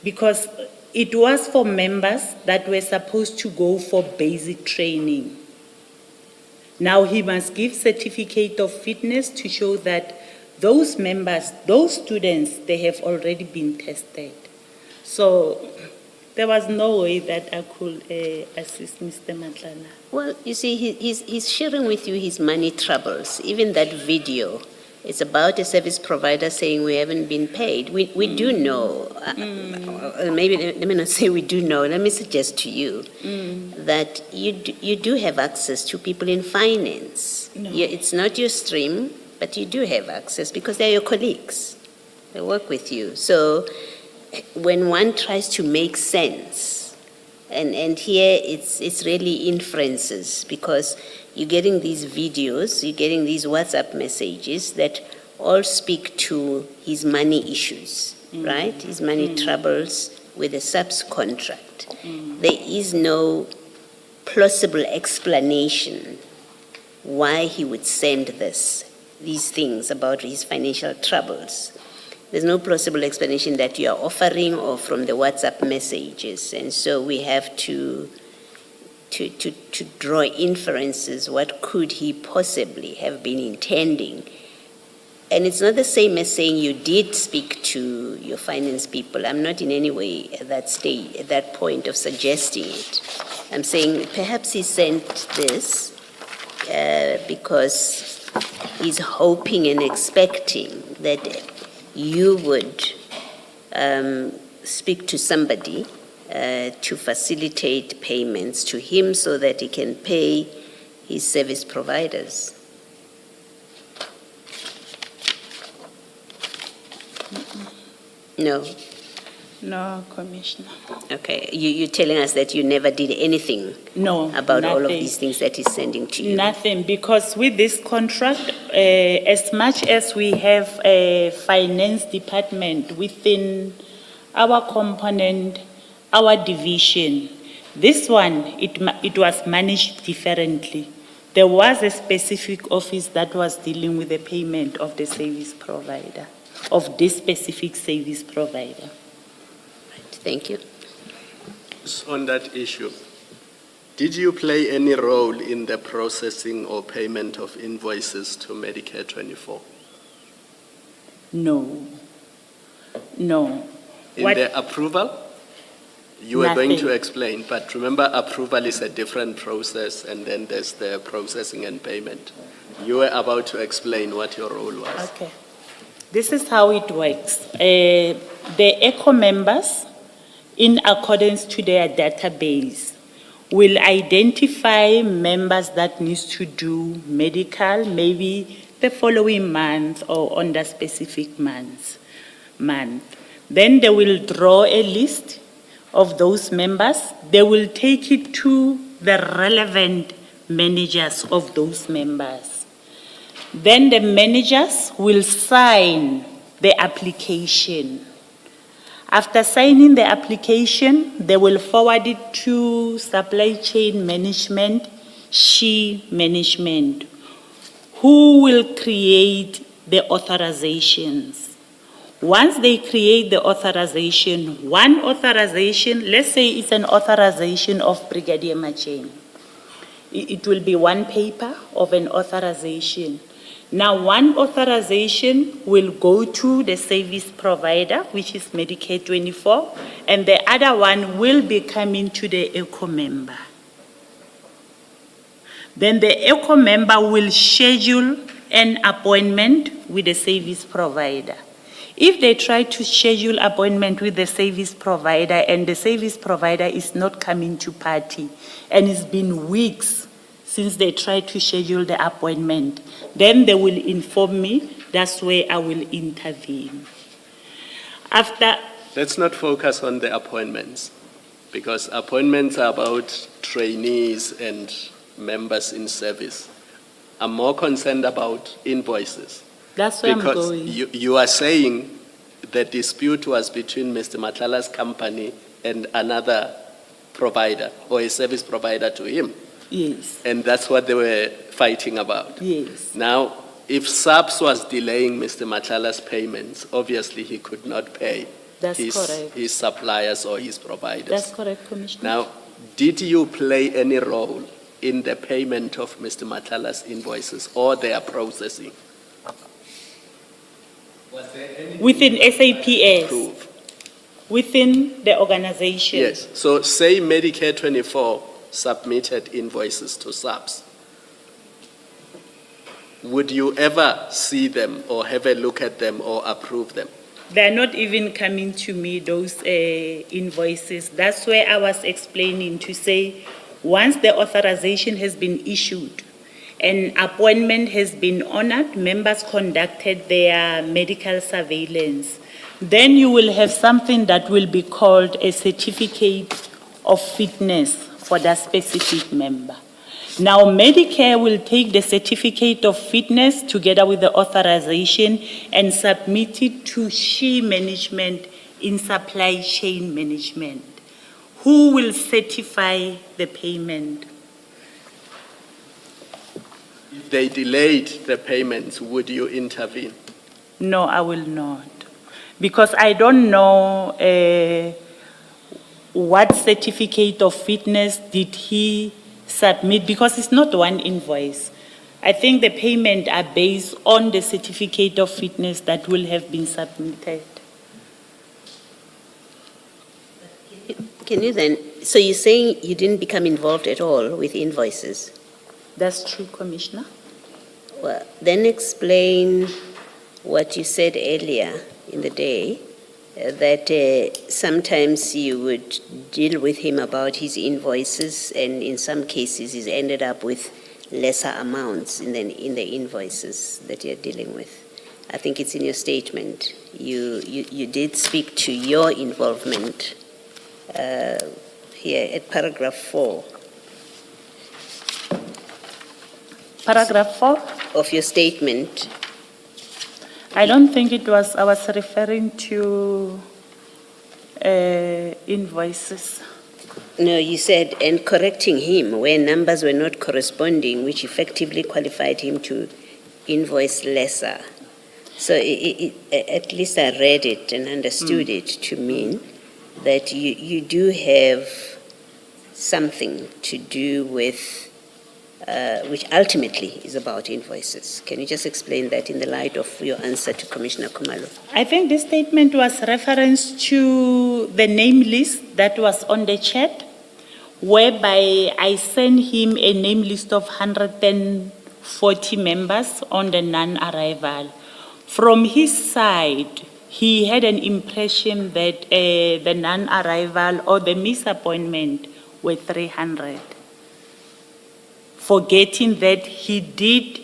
Speaker 4: because it was for members that were supposed to go for basic training. Now he must give certificate of fitness to show that those members, those students, they have already been tested. So there was no way that I could assist Mr. Madlanga.
Speaker 6: Well, you see, he's sharing with you his money troubles. Even that video, it's about a service provider saying we haven't been paid. We do know, maybe let me not say we do know, let me suggest to you that you do have access to people in finance.
Speaker 4: No.
Speaker 6: It's not your stream, but you do have access because they're your colleagues. They work with you. So when one tries to make sense, and here it's really inferences, because you're getting these videos, you're getting these WhatsApp messages that all speak to his money issues, right? His money troubles with the SAPS contract. There is no plausible explanation why he would send these things about his financial troubles. There's no plausible explanation that you are offering or from the WhatsApp messages. And so we have to draw inferences. What could he possibly have been intending? And it's not the same as saying you did speak to your finance people. I'm not in any way at that stage, at that point of suggesting it. I'm saying perhaps he sent this because he's hoping and expecting that you would speak to somebody to facilitate payments to him so that he can pay his service providers. No.
Speaker 4: No, Commissioner.
Speaker 6: Okay. You're telling us that you never did anything
Speaker 4: No,
Speaker 6: about all of
Speaker 4: nothing.
Speaker 6: these things that he's sending to you?
Speaker 4: Nothing, because with this contract, as much as we have a finance department within our component, our division, this one, it was managed differently. There was a specific office that was dealing with the payment of the service provider, of this specific service provider.
Speaker 6: Thank you.
Speaker 5: On that issue, did you play any role in the processing or payment of invoices to Medicare 24?
Speaker 4: No. No.
Speaker 5: In
Speaker 4: What-
Speaker 5: the approval? You were going to
Speaker 4: Nothing.
Speaker 5: explain, but remember, approval is a different process, and then there's the processing and payment. You were about to explain what your role was.
Speaker 4: Okay. This is how it works. The ECHO members, in accordance to their database, will identify members that needs to do medical, maybe the following month or on the specific month. Then they will draw a list of those members. They will take it to the relevant managers of those members. Then the managers will sign the application. After signing the application, they will forward it to supply chain management, SHE management, who will create the authorizations. Once they create the authorization, one authorization, let's say it's an authorization of Brigadier Macheng. It will be one paper of an authorization. Now, one authorization will go to the service provider, which is Medicare 24, and the other one will be coming to the ECO member. Then the ECO member will schedule an appointment with the service provider. If they try to schedule appointment with the service provider and the service provider is not coming to party, and it's been weeks since they tried to schedule the appointment, then they will inform me. That's where I will intervene. After,
Speaker 5: Let's not focus on the appointments, because appointments are about trainees and members in service. I'm more concerned about invoices.
Speaker 4: that's where I'm
Speaker 5: Because
Speaker 4: going.
Speaker 5: you are saying the dispute was between Mr. Matlala's company and another provider, or a service provider to him,
Speaker 4: Yes,
Speaker 5: and that's what they were fighting about.
Speaker 4: yes,
Speaker 5: Now, if SAPS was delaying Mr. Matlala's payments, obviously he could not pay
Speaker 4: that's correct.
Speaker 5: his suppliers or his providers.
Speaker 4: That's correct, Commissioner.
Speaker 5: Now, did you play any role in the payment of Mr. Matlala's invoices or their processing? Was there any
Speaker 4: Within SAPS,
Speaker 5: proof?
Speaker 4: within the organization.
Speaker 5: Yes. So say Medicare 24 submitted invoices to SAPS. Would you ever see them or have a look at them or approve them?
Speaker 4: They're not even coming to me, those invoices. That's where I was explaining to say, once the authorization has been issued, an appointment has been honored, members conducted their medical surveillance, then you will have something that will be called a certificate of fitness for that specific member. Now, Medicare will take the certificate of fitness together with the authorization and submit it to SHE management in supply chain management, who will certify the payment.
Speaker 5: If they delayed the payments, would you intervene?
Speaker 4: No, I will not. Because I don't know what certificate of fitness did he submit, because it's not one invoice. I think the payment are based on the certificate of fitness that will have been submitted.
Speaker 6: Can you then, so you're saying you didn't become involved at all with invoices?
Speaker 4: That's true, Commissioner.
Speaker 6: Well, then explain what you said earlier in the day, that sometimes you would deal with him about his invoices, and in some cases he's ended up with lesser amounts in the invoices that you're dealing with. I think it's in your statement. You did speak to your involvement here at paragraph 4
Speaker 4: Paragraph 4?
Speaker 6: of your statement.
Speaker 4: I don't think it was, I was referring to invoices.
Speaker 6: No, you said, and correcting him where numbers were not corresponding, which effectively qualified him to invoice lesser. So at least I read it and understood it to mean that you do have something to do with, which ultimately is about invoices. Can you just explain that in the light of your answer to Commissioner Khumalo?
Speaker 4: I think this statement was reference to the name list that was on the chat, whereby I sent him a name list of 140 members on the non-arrival. From his side, he had an impression that the non-arrival or the misappointment were 300. Forgetting that he did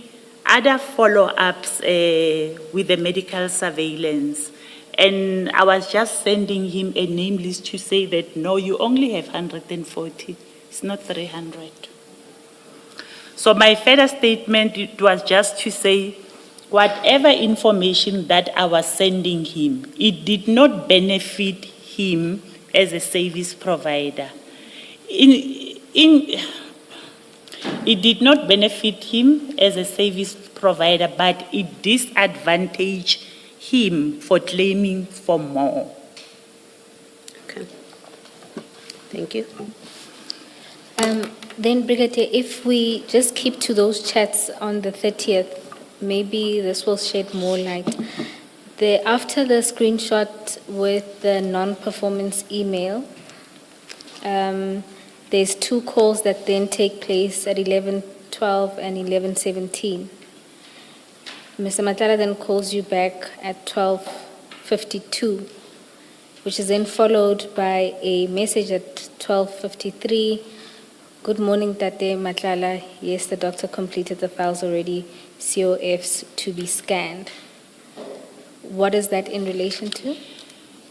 Speaker 4: other follow-ups with the medical surveillance. And I was just sending him a name list to say that, no, you only have 140. It's not 300. So my further statement, it was just to say, whatever information that I was sending him, it did not benefit him as a service provider. It did not benefit him as a service provider, but it disadvantaged him for claiming for more.
Speaker 6: Okay. Thank you.
Speaker 3: Then, Brigadier, if we just keep to those chats on the 30th, maybe this will shed more light. After the screenshot with the non-performance email, there's 2 calls that then take place at 11:12 and 11:17. Mr. Matala then calls you back at 12:52, which is then followed by a message at 12:53. Good morning, Tate Matlala. Yes, the doctor completed the files already, COFs to be scanned. What is that in relation to?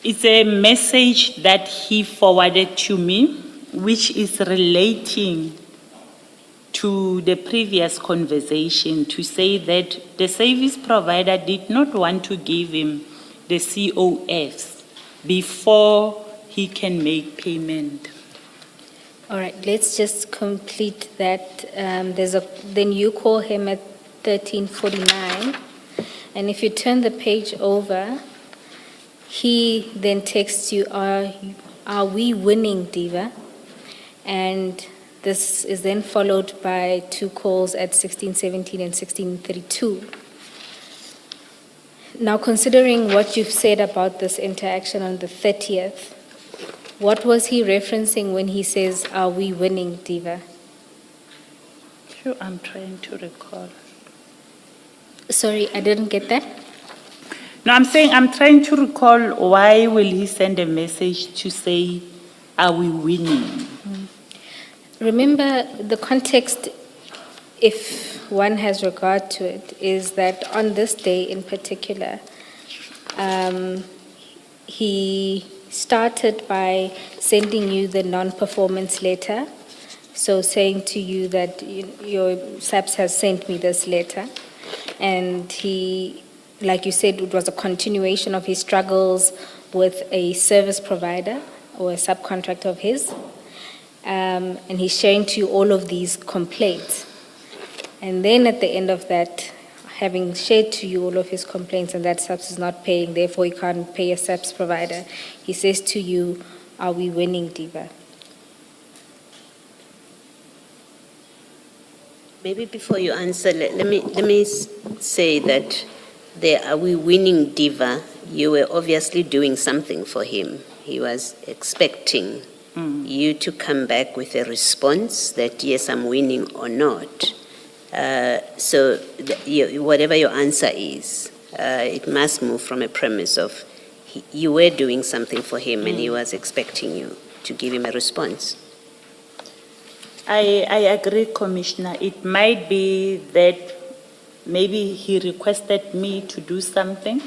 Speaker 4: It's a message that he forwarded to me, which is relating to the previous conversation to say that the service provider did not want to give him the COFs before he can make payment.
Speaker 3: All right, let's just complete that. Then you call him at 13:49, and if you turn the page over, he then texts you, are we winning, Diva? And this is then followed by 2 calls at 16:17 and 16:32. Now, considering what you've said about this interaction on the 30th, what was he referencing when he says, are we winning, Diva?
Speaker 4: Sure, I'm trying to recall.
Speaker 3: Sorry, I didn't get that.
Speaker 4: No, I'm saying I'm trying to recall why will he send a message to say, are we winning?
Speaker 3: Remember, the context, if one has regard to it, is that on this day in particular, he started by sending you the non-performance letter, so saying to you that your SAPS has sent me this letter, and he, like you said, it was a continuation of his struggles with a service provider or a subcontractor of his, and he's sharing to you all of these complaints. And then at the end of that, having shared to you all of his complaints and that SAPS is not paying, therefore he can't pay a SAPS provider, he says to you, are we winning, Diva?
Speaker 6: Maybe before you answer, let me say that are we winning, Diva? You were obviously doing something for him. He was expecting you to come back with a response that yes, I'm winning or not. So whatever your answer is, it must move from a premise of you were doing something for him and he was expecting you to give him a response.
Speaker 4: I agree, Commissioner. It might be that maybe he requested me to do something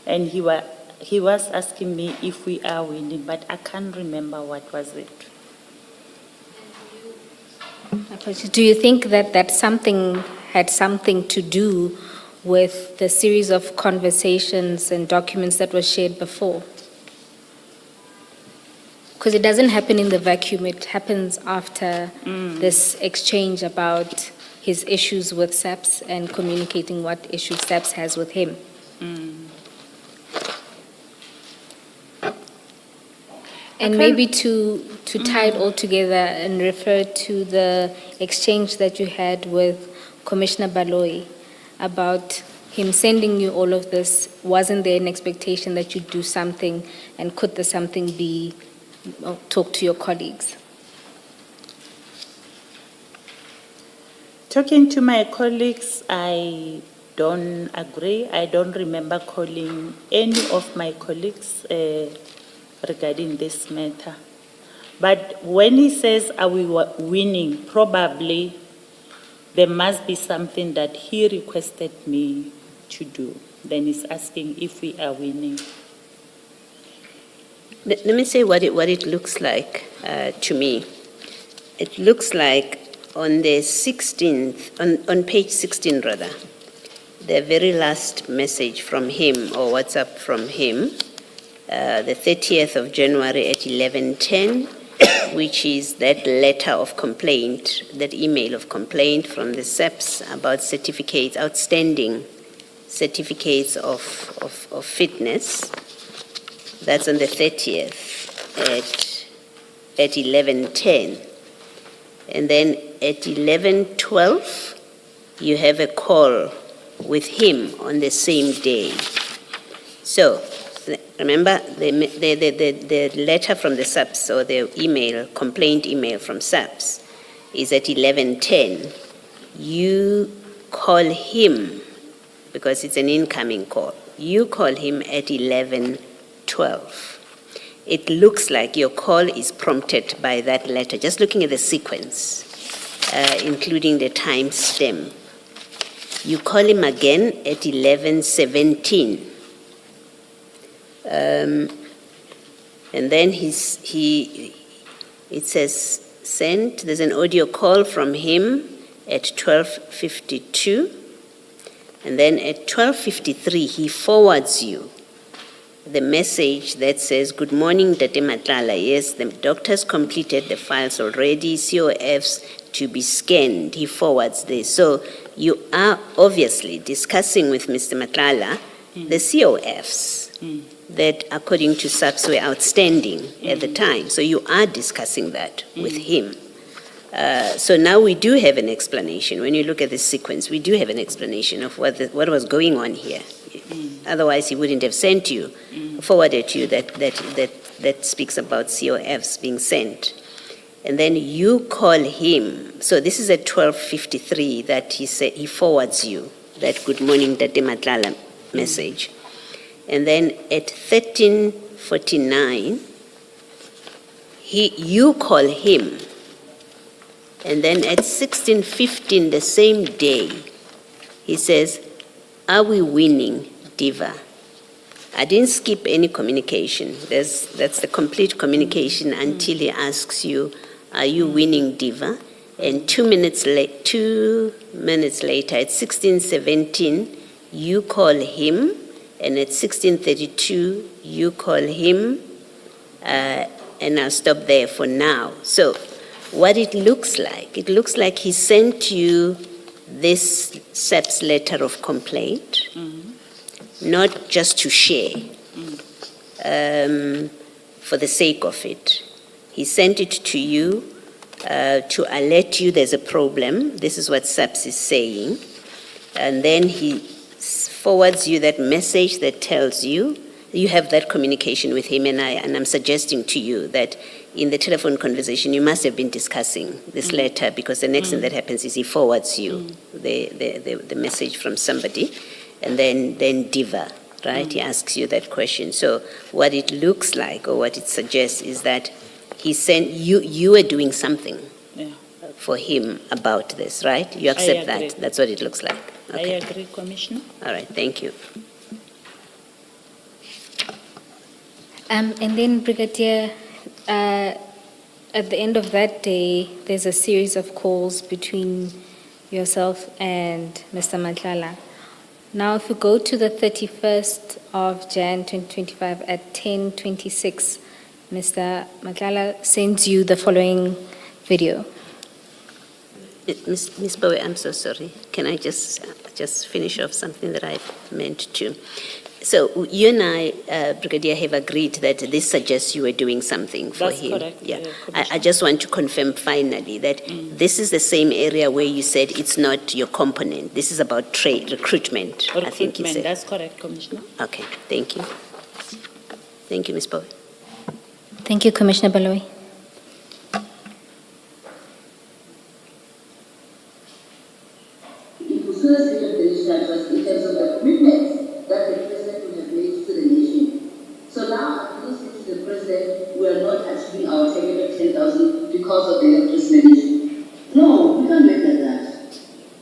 Speaker 4: and he was asking me if we are winning, but I can't remember what was it.
Speaker 3: Do you think that something had something to do with the series of conversations and documents that were shared before? Because it doesn't happen in the vacuum, it happens after this exchange about his issues with SAPS and communicating what issues SAPS has with him. And maybe to tie it all together and refer to the exchange that you had with Commissioner Baloyi about him sending you all of this. Wasn't there an expectation that you'd do something, and could the something be talk to your colleagues?
Speaker 4: Talking to my colleagues, I don't agree. I don't remember calling any of my colleagues regarding this matter. But when he says, are we winning, probably there must be something that he requested me to do. Then he's asking if we are winning.
Speaker 6: Let me say what it looks like to me. It looks like on the 16th, on page 16 rather, the very last message from him or WhatsApp from him, the 30th of January at 11:10, which is that letter of complaint, that email of complaint from the SAPS about certificates, outstanding certificates of fitness. That's on the 30th at 11:10. And then at 11:12, you have a call with him on the same day. So, remember, the letter from the SAPS, or the email, complaint email from SAPS, is at 11:10. You call him, because it's an incoming call, you call him at 11:12. It looks like your call is prompted by that letter, just looking at the sequence, including the time stamp. You call him again at 11:17. And then it says sent, there's an audio call from him at 12:52. And then at 12:53, he forwards you the message that says, "Good morning, Tate Matlala. Yes, the doctors completed the files already, COFs to be scanned." He forwards this. So you are obviously discussing with Mr. Matlala the COFs that, according to SAPS, were outstanding at the time. So you are discussing that with him. So now we do have an explanation. When you look at the sequence, we do have an explanation of what was going on here. Otherwise, he wouldn't have sent you, forwarded you that speaks about COFs being sent. And then you call him. So this is at 12:53 that he forwards you that "Good morning, Tate Matlala" message. And then at 13:49, you call him. And then at 16:15, the same day, he says, "Are we winning, Diva?" I didn't skip any communication. That's the complete communication until he asks you, "Are you winning, Diva?" And 2 minutes later, at 16:17, you call him. And at 16:32, you call him. And I'll stop there for now. So what it looks like he sent you this SAPS letter of complaint, not just to share, for the sake of it. He sent it to you to alert you there's a problem. This is what SAPS is saying. And then he forwards you that message that tells you, you have that communication with him, and I'm suggesting to you that in the telephone conversation, you must have been discussing this letter, because the next thing that happens is he forwards you the message from somebody, and then Diva, right? He asks you that question. So what it looks like, or what it suggests, is that he sent you were doing something for him about this, right? You accept that? That's what it looks like. Okay.
Speaker 4: I agree, Commissioner.
Speaker 6: All right, thank you.
Speaker 3: And then, Brigadier, at the end of that day, there's a series of calls between yourself and Mr. Matlala. Now, if you go to the 31st of Jan 2025 at 10:26, Mr. Matlala sends you the following video.
Speaker 6: Ms. Bowie, I'm so sorry. Can I just finish off something that I meant to? So you and I, Brigadier, have agreed that this suggests you were doing something for him.
Speaker 4: That's correct.
Speaker 6: Yeah. I just want to confirm finally that this is the same area where you said it's not your component. This is about recruitment, I think you said.
Speaker 4: That's correct, Commissioner.
Speaker 6: Okay, thank you. Thank you, Ms. Bowie.
Speaker 3: Thank you, Commissioner Baloyi.
Speaker 9: First, in terms of the commitments that the President would have made to the nation. So now, I'm saying to the President, we are not achieving our target of 10,000 because of the risk management. No, we can't look at that.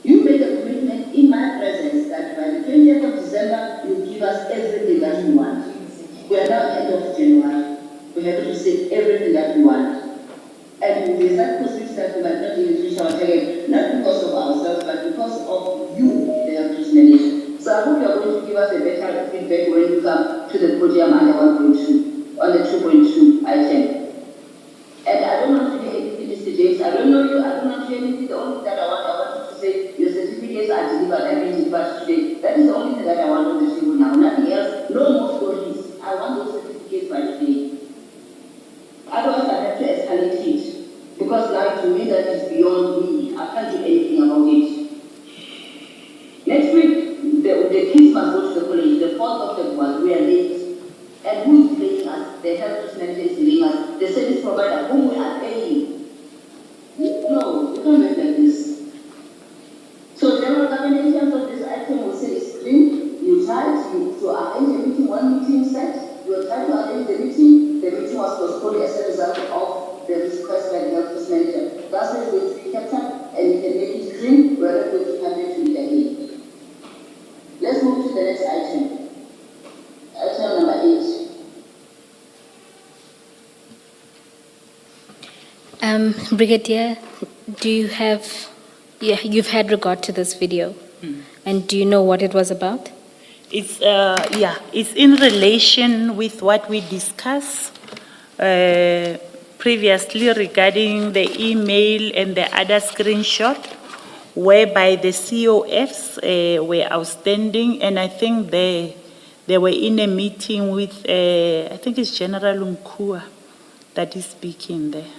Speaker 9: You made a commitment in my presence that by the 20th of December, you'll give us everything that we want. We are now end of January. We have to say everything that we want. And there's that possibility that we might not even reach our target, not because of ourselves, but because of you, the risk management. So I hope you are going to give us a better feedback when you come to the podium on the 1.2, on the 2.2 item. And I don't want to do anything, Mr. James. I don't know you. I don't want to do anything. The only thing that I want you to say, your certificates are delivered and being delivered today. That is the only thing that I want on the table now. Nothing else. No more stories. I want those certificates by today. Otherwise, I have to escalate it. Because like to me, that is beyond me. I can't do anything about it. Next week, And who's paying us? The health risk manager is paying us. The service provider whom we are paying. No, you can't make like this. So general government in terms of this item will say it's clean. You tried to arrange a meeting, one meeting set. You tried to arrange the meeting. The meeting was postponed as a result of the request by the health risk manager. That's why it's going to be kept up and you can make it clean. We're not going to have it to it again. Let's move to the next item. Item number 8.
Speaker 3: Brigadier, do you have, you've had regard to this video, and do you know what it was about?
Speaker 4: It's, it's in relation with what we discussed previously regarding the email and the other screenshot, whereby the COFs were outstanding, and I think they were in a meeting with, I think it's General Mkua that is speaking there.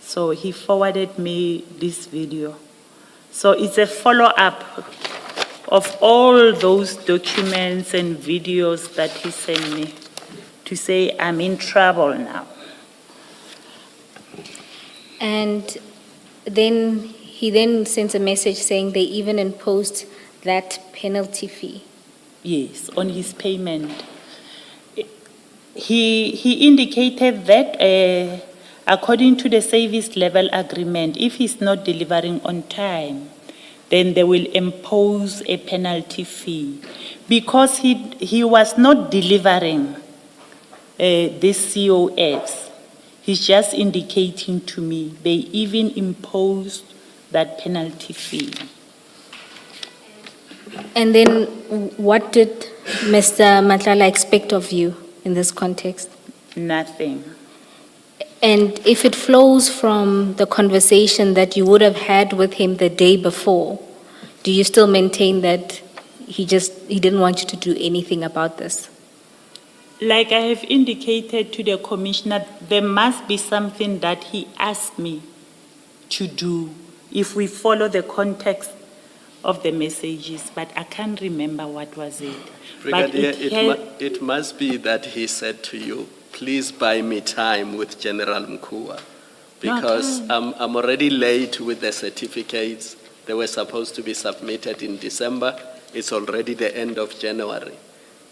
Speaker 4: So he forwarded me this video. So it's a follow-up of all those documents and videos that he sent me to say I'm in trouble now.
Speaker 3: And then he then sends a message saying they even imposed that penalty fee.
Speaker 4: Yes, on his payment. He indicated that according to the service level agreement, if he's not delivering on time, then they will impose a penalty fee. Because he was not delivering these COFs, he's just indicating to me they even imposed that penalty fee.
Speaker 3: And then what did Mr. Madlanga expect of you in this context?
Speaker 4: Nothing.
Speaker 3: And if it flows from the conversation that you would have had with him the day before, do you still maintain that he didn't want you to do anything about this?
Speaker 4: Like I have indicated to the commissioner, there must be something that he asked me to do if we follow the context of the messages, but I can't remember what was it.
Speaker 5: Brigadier, it must be that he said to you, please buy me time with General Mkua, because I'm already late with the certificates. They were supposed to be submitted in December. It's already the end of January.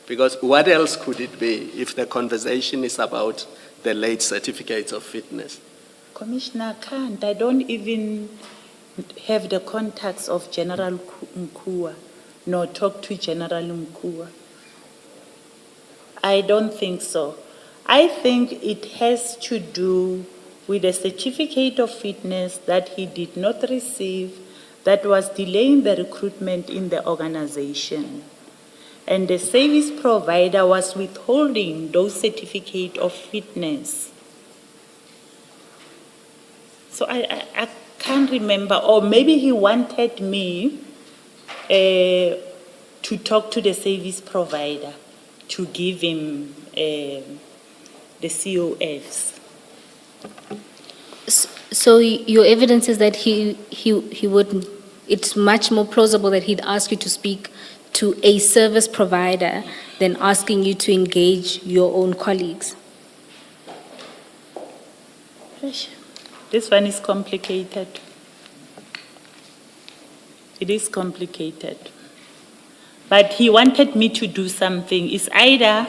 Speaker 5: Because what else could it be if the conversation is about the late certificates of fitness?
Speaker 4: Commissioner, I can't. I don't even have the contacts of General Mkua, nor talk to General Mkua. I don't think so. I think it has to do with a certificate of fitness that he did not receive that was delaying the recruitment in the organization. And the service provider was withholding those certificates of fitness. So I can't remember, or maybe he wanted me to talk to the service provider to give him the COFs.
Speaker 3: So your evidence is that he would, it's much more plausible that he'd ask you to speak to a service provider than asking you to engage your own colleagues.
Speaker 4: This one is complicated. It is complicated. But he wanted me to do something. It's either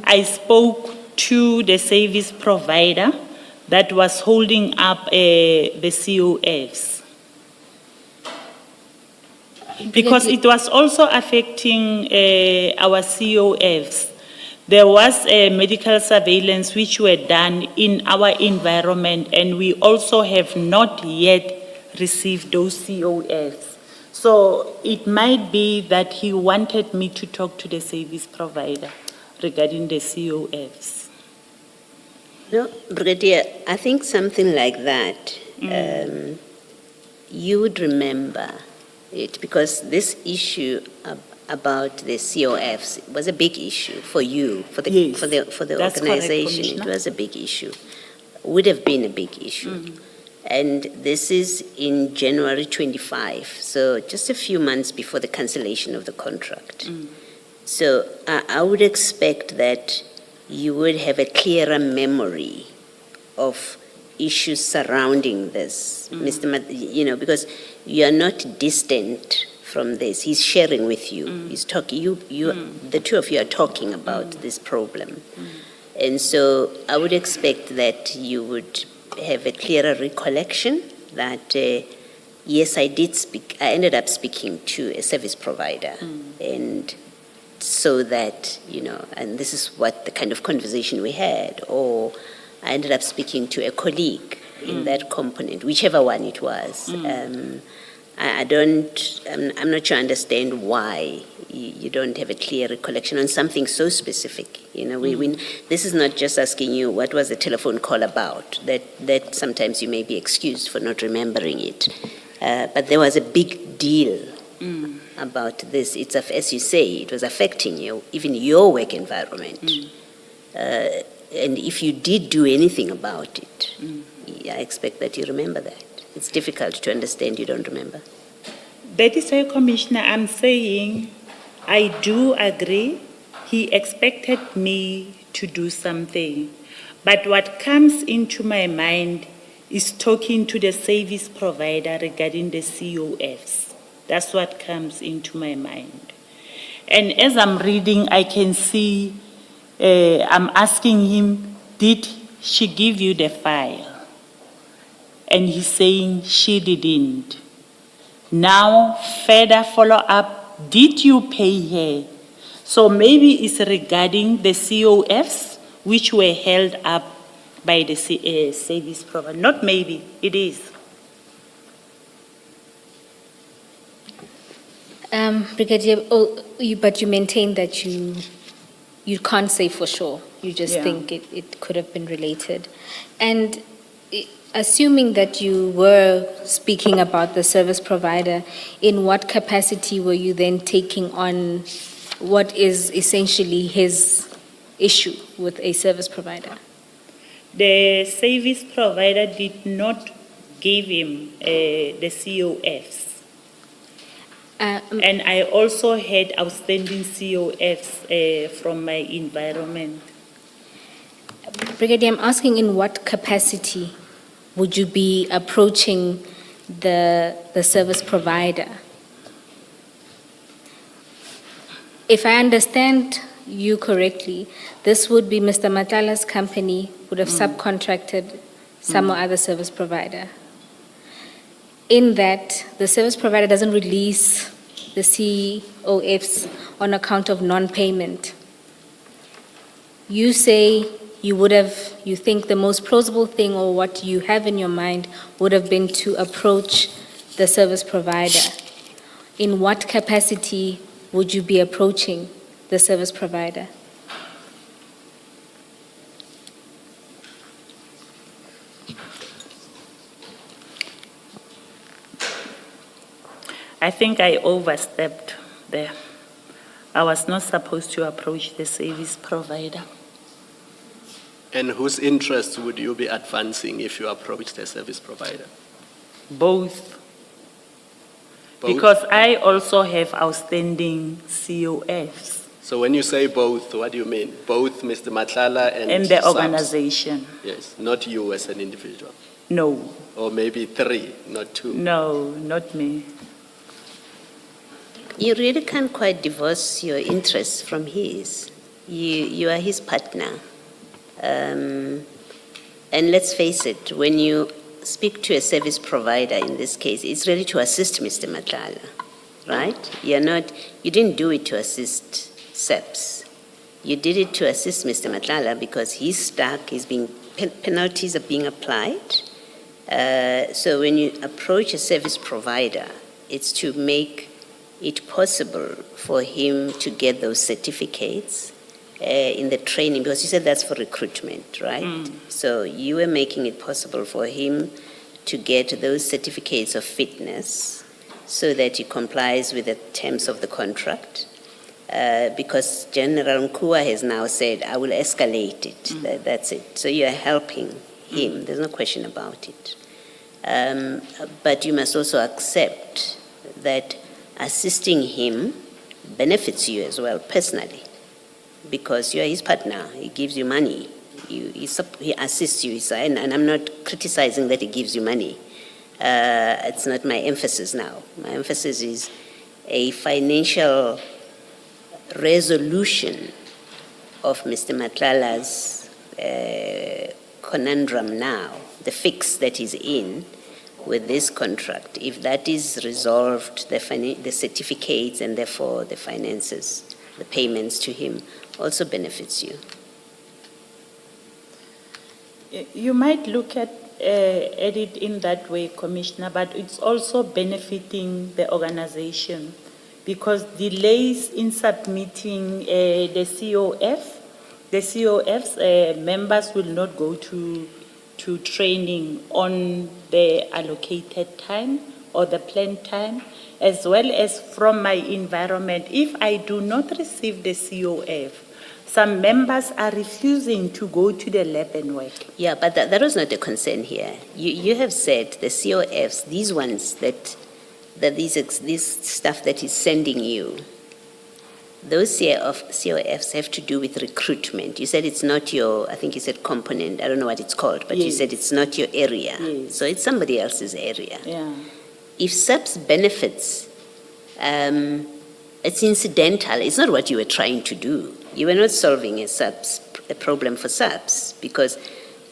Speaker 4: I spoke to the service provider that was holding up the COFs. Because it was also affecting our COFs. There was a medical surveillance which were done in our environment, and we also have not yet received those COFs. So it might be that he wanted me to talk to the service provider regarding the COFs.
Speaker 6: No, Brigadier, I think something like that, you would remember it, because this issue about the COFs was a big issue for you, for the
Speaker 4: Yes,
Speaker 6: for the
Speaker 4: that's correct,
Speaker 6: organization. It
Speaker 4: Commissioner.
Speaker 6: was a big issue, would have been a big issue. And this is in January 25, so just a few months before the cancellation of the contract. So I would expect that you would have a clearer memory of issues surrounding this, because you are not distant from this. He's sharing with you. He's talking. The two of you are talking about this problem, and so I would expect that you would have a clearer recollection that yes, I did speak. I ended up speaking to a service provider, and so that and this is what the kind of conversation we had, or I ended up speaking to a colleague in that component, whichever one it was. I'm not sure I understand why you don't have a clear recollection on something so specific. This is not just asking you what was the telephone call about. That sometimes you may be excused for not remembering it. But there was a big deal about this. It's, as you say, it was affecting you, even your work environment. And if you did do anything about it, I expect that you remember that. It's difficult to understand you don't remember.
Speaker 4: That is why, Commissioner, I'm saying I do agree. He expected me to do something. But what comes into my mind is talking to the service provider regarding the COFs. That's what comes into my mind. And as I'm reading, I can see, I'm asking him, did she give you the file? And he's saying she didn't. Now, further follow-up, did you pay her? So maybe it's regarding the COFs, which were held up by the service provider. Not maybe, it is.
Speaker 3: Brigadier, but you maintain that you can't say for sure. You just think it could have been related. And assuming that you were speaking about the service provider, in what capacity were you then taking on what is essentially his issue with a service provider?
Speaker 4: The service provider did not give him the COFs. And I also had outstanding COFs from my environment.
Speaker 3: Brigadier, I'm asking in what capacity would you be approaching the service provider? If I understand you correctly, this would be Mr. Matlala's company would have subcontracted some other service provider. In that, the service provider doesn't release the COFs on account of non-payment. You say you think the most plausible thing, or what you have in your mind, would have been to approach the service provider. In what capacity would you be approaching the service provider?
Speaker 4: I think I overstepped there. I was not supposed to approach the service provider.
Speaker 5: And whose interests would you be advancing if you approach the service provider?
Speaker 4: Both.
Speaker 5: Both?
Speaker 4: Because I also have outstanding COFs.
Speaker 5: So when you say both, what do you mean? Both Mr. Matlala and
Speaker 4: the
Speaker 5: SAPS?
Speaker 4: organization.
Speaker 5: Yes, not you as an individual.
Speaker 4: No.
Speaker 5: Or maybe 3, not 2.
Speaker 4: No, not me.
Speaker 6: You really can't quite divorce your interests from his. You are his partner. And let's face it, when you speak to a service provider in this case, it's really to assist Mr. Matlala, right? You didn't do it to assist SAPS. You did it to assist Mr. Matlala because he's stuck, penalties are being applied. So when you approach a service provider, it's to make it possible for him to get those certificates in the training, because you said that's for recruitment, right? So you were making it possible for him to get those certificates of fitness so that he complies with the terms of the contract, because General Nkua has now said, I will escalate it. That's it. So you are helping him. There's no question about it. But you must also accept that assisting him benefits you as well personally, because you are his partner. He gives you money. He assists you. And I'm not criticizing that he gives you money. It's not my emphasis now. My emphasis is a financial resolution of Mr. Matlala's conundrum now, the fix that he's in with this contract. If that is resolved, the certificates and therefore the finances, the payments to him also benefits you.
Speaker 4: You might look at it in that way, Commissioner, but it's also benefiting the organization because delays in submitting the COF's members will not go to training on the allocated time or the planned time, as well as from my environment. If I do not receive the COF, some members are refusing to go to the lab and work.
Speaker 6: Yeah, but that was not a concern here. You have said the COFs, these ones this stuff that is sending you, those COFs have to do with recruitment. You said it's not your, I think you said component, I don't know what it's called, but you said it's not your area.
Speaker 4: Yes.
Speaker 6: So it's somebody else's area.
Speaker 4: Yeah.
Speaker 6: If SAPS benefits, it's incidental. It's not what you were trying to do. You were not solving a problem for SAPS because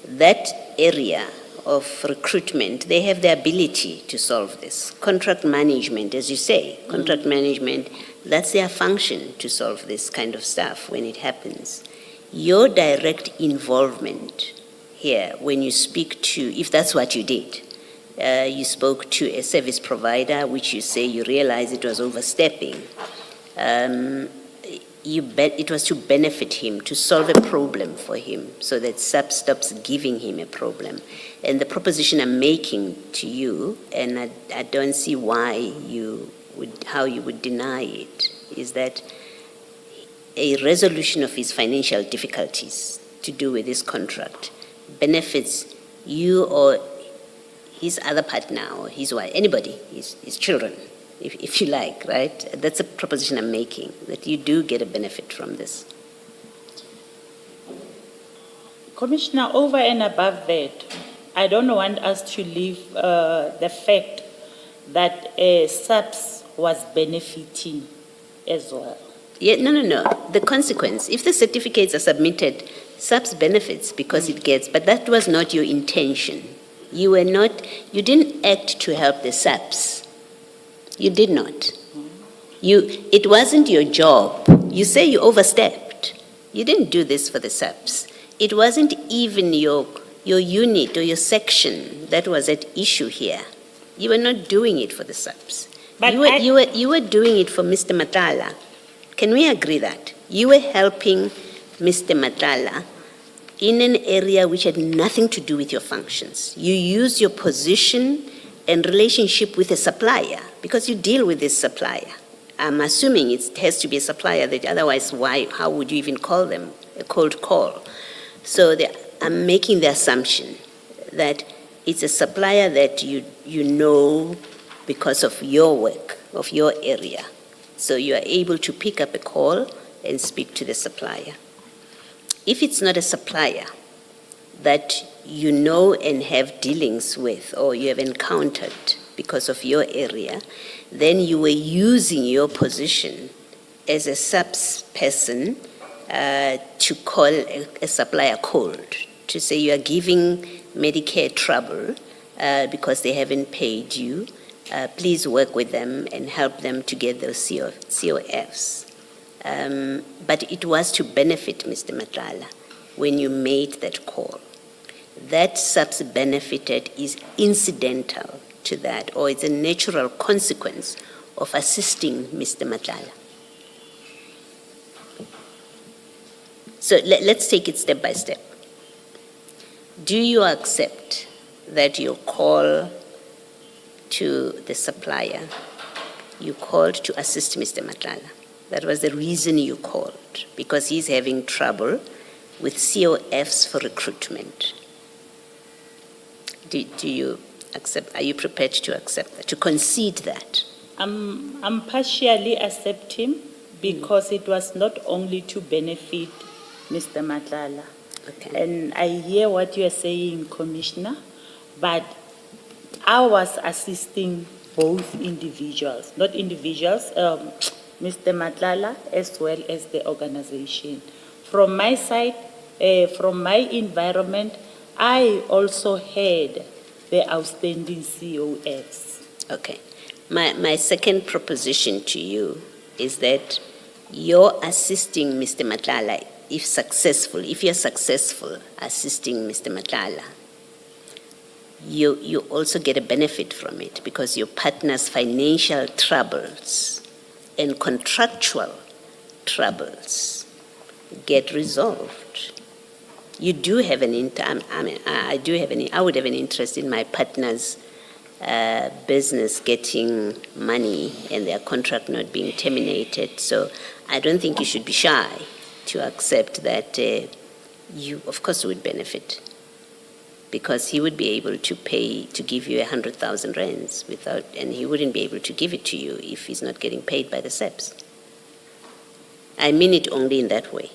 Speaker 6: that area of recruitment, they have the ability to solve this. Contract management, as you say, contract management, that's their function to solve this kind of stuff when it happens. Your direct involvement here, when you speak to, if that's what you did, you spoke to a service provider, which you say you realized it was overstepping. It was to benefit him, to solve a problem for him, so that SAPS stops giving him a problem. And the proposition I'm making to you, and I don't see how you would deny it, is that a resolution of his financial difficulties to do with this contract benefits you or his other partner or his wife, anybody, his children, if you like, right? That's a proposition I'm making, that you do get a benefit from this.
Speaker 4: Commissioner, over and above that, I don't want us to leave the fact that SAPS was benefiting as well.
Speaker 6: Yeah, no. The consequence, if the certificates are submitted, SAPS benefits because it gets, but that was not your intention. You didn't act to help the SAPS. You did not. It wasn't your job. You say you overstepped. You didn't do this for the SAPS. It wasn't even your unit or your section that was at issue here. You were not doing it for the SAPS. But you were doing it for Mr. Matlala. Can we agree that? You were helping Mr. Matlala in an area which had nothing to do with your functions. You used your position and relationship with a supplier because you deal with this supplier. I'm assuming it has to be a supplier, that otherwise how would you even call them a cold call? So I'm making the assumption that it's a supplier that you know because of your work, of your area. So you are able to pick up a call and speak to the supplier. If it's not a supplier that you know and have dealings with or you have encountered because of your area, then you were using your position as a SAPS person to call a supplier cold, to say you are giving Medicare trouble because they haven't paid you. Please work with them and help them to get those COFs. But it was to benefit Mr. Matlala when you made that call. That SAPS benefited is incidental to that, or it's a natural consequence of assisting Mr. Matlala. So let's take it step by step. Do you accept that your call to the supplier, you called to assist Mr. Matlala? That was the reason you called, because he's having trouble with COFs for recruitment. Do you accept? Are you prepared to accept that, to concede that?
Speaker 4: I'm partially accepting because it was not only to benefit Mr. Madlala.
Speaker 6: Okay.
Speaker 4: And I hear what you are saying, Commissioner, but I was assisting both individuals, not individuals, Mr. Madlala as well as the organization. From my side, from my environment, I also had the outstanding COFs.
Speaker 6: Okay. My second proposition to you is that you're assisting Mr. Matlala, if you're successful assisting Mr. Matlala, you also get a benefit from it because your partner's financial troubles and contractual troubles get resolved. You do have I would have an interest in my partner's business getting money and their contract not being terminated. So I don't think you should be shy to accept that you, of course, would benefit because he would be able to give you 100,000 rands and he wouldn't be able to give it to you if he's not getting paid by the SAPS. I mean it only in that way.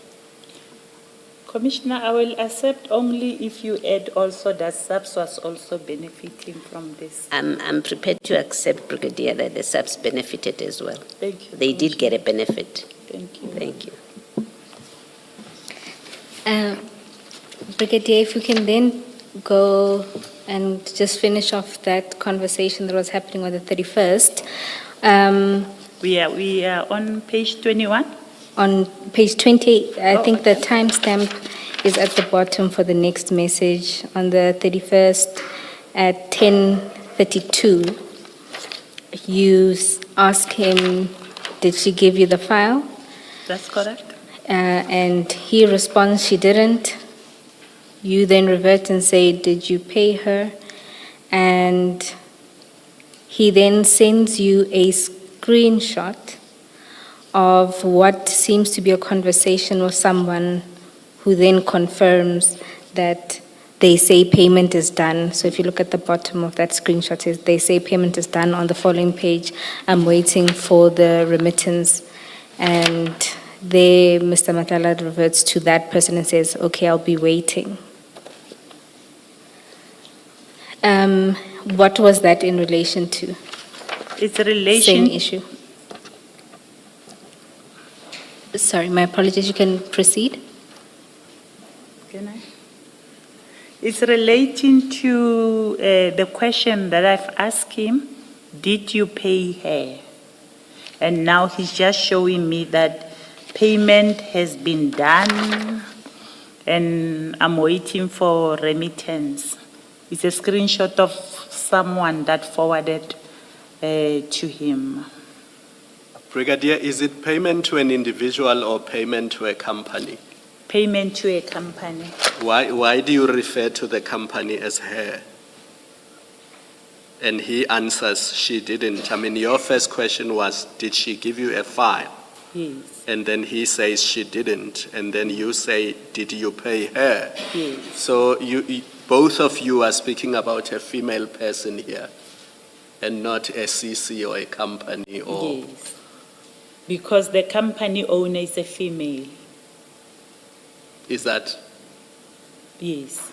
Speaker 4: Commissioner, I will accept only if you add also that SAPS was also benefiting from this.
Speaker 6: I'm prepared to accept, Brigadier, that the SAPS benefited as well.
Speaker 4: Thank you.
Speaker 6: They did get a benefit.
Speaker 4: Thank you.
Speaker 6: Thank you.
Speaker 3: Brigadier, if you can then go and just finish off that conversation that was happening on the 31st.
Speaker 4: We are on page 21.
Speaker 3: On page 20, I think the timestamp is at the bottom for the next message. On the 31st at 10:32, you ask him, did she give you the file?
Speaker 4: That's correct.
Speaker 3: And he responds, she didn't. You then revert and say, did you pay her? And he then sends you a screenshot of what seems to be a conversation with someone who then confirms that they say payment is done. So if you look at the bottom of that screenshot, it says they say payment is done. On the following page, I'm waiting for the remittance. And there, Mr. Matlala reverts to that person and says, okay, I'll be waiting. What was that in relation to?
Speaker 4: It's a relation.
Speaker 3: Same issue. Sorry, my apologies. You can proceed.
Speaker 4: Can I? It's relating to the question that I've asked him, did you pay her? And now he's just showing me that payment has been done and I'm waiting for remittance. It's a screenshot of someone that forwarded to him.
Speaker 5: Brigadier, is it payment to an individual or payment to a company?
Speaker 4: Payment to a company.
Speaker 5: Why do you refer to the company as her? And he answers, she didn't. I mean, your first question was, did she give you a file?
Speaker 4: Yes.
Speaker 5: And then he says she didn't. And then you say, did you pay her?
Speaker 4: Yes.
Speaker 5: So both of you are speaking about a female person here and not a CC or a company or...
Speaker 4: Yes. Because the company owner is a female.
Speaker 5: Is that?
Speaker 4: Yes.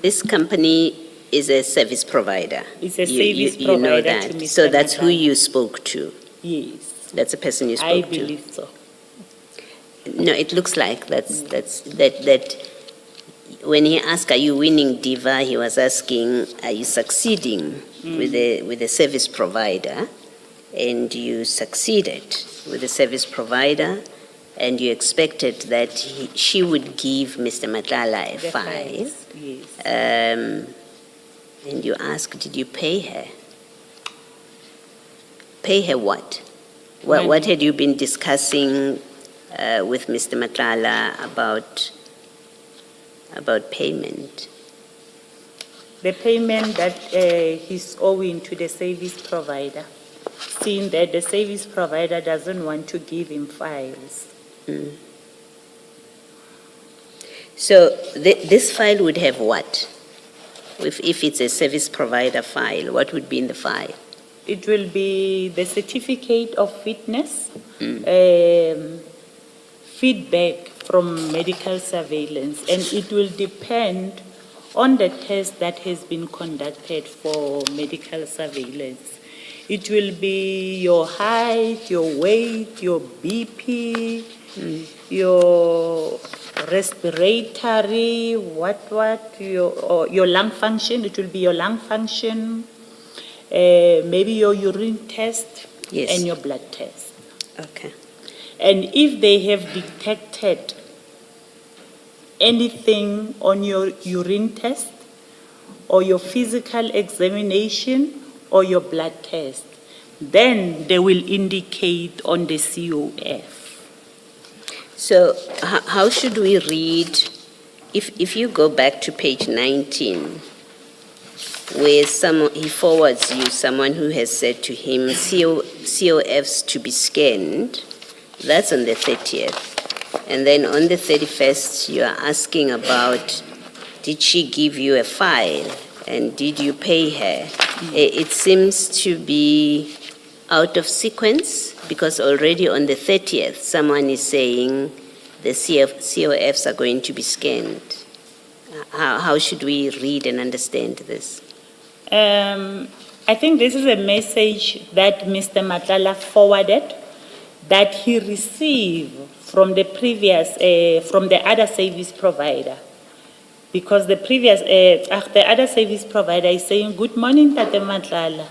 Speaker 6: This company is a service provider.
Speaker 4: It's a
Speaker 6: You
Speaker 4: service
Speaker 6: know
Speaker 4: provider
Speaker 6: that.
Speaker 4: to Mr.
Speaker 6: So that's who
Speaker 4: Matlala.
Speaker 6: you spoke to.
Speaker 4: Yes.
Speaker 6: That's the person you
Speaker 4: I
Speaker 6: spoke to.
Speaker 4: believe so.
Speaker 6: No, it looks like that when he asked, are you winning Diva, he was asking, are you succeeding with the service provider? And you succeeded with the service provider, and you expected that she would give Mr. Matlala a
Speaker 4: The
Speaker 6: file.
Speaker 4: files, yes.
Speaker 6: And you asked, did you pay her? Pay her what? What had you been discussing with Mr. Matlala about payment?
Speaker 4: The payment that he's owing to the service provider, seeing that the service provider doesn't want to give him files.
Speaker 6: So this file would have what? If it's a service provider file, what would be in the file?
Speaker 4: It will be the certificate of fitness, feedback from medical surveillance, and it will depend on the test that has been conducted for medical surveillance. It will be your height, your weight, your BP, your respiratory, your lung function. It will be your lung function, maybe your urine test,
Speaker 6: Yes.
Speaker 4: and your blood test.
Speaker 6: Okay.
Speaker 4: And if they have detected anything on your urine test, or your physical examination, or your blood test, then they will indicate on the COF.
Speaker 6: So how should we read, if you go back to page 19, where he forwards you someone who has said to him, COFs to be scanned, that's on the 30th. And then on the 31st, you are asking about, did she give you a file? And did you pay her? It seems to be out of sequence, because already on the 30th, someone is saying the COFs are going to be scanned. How should we read and understand this?
Speaker 4: I think this is a message that Mr. Madlanga forwarded, that he received from the previous, from the other service provider. Because the other service provider is saying, "Good morning, Tate Madlanga.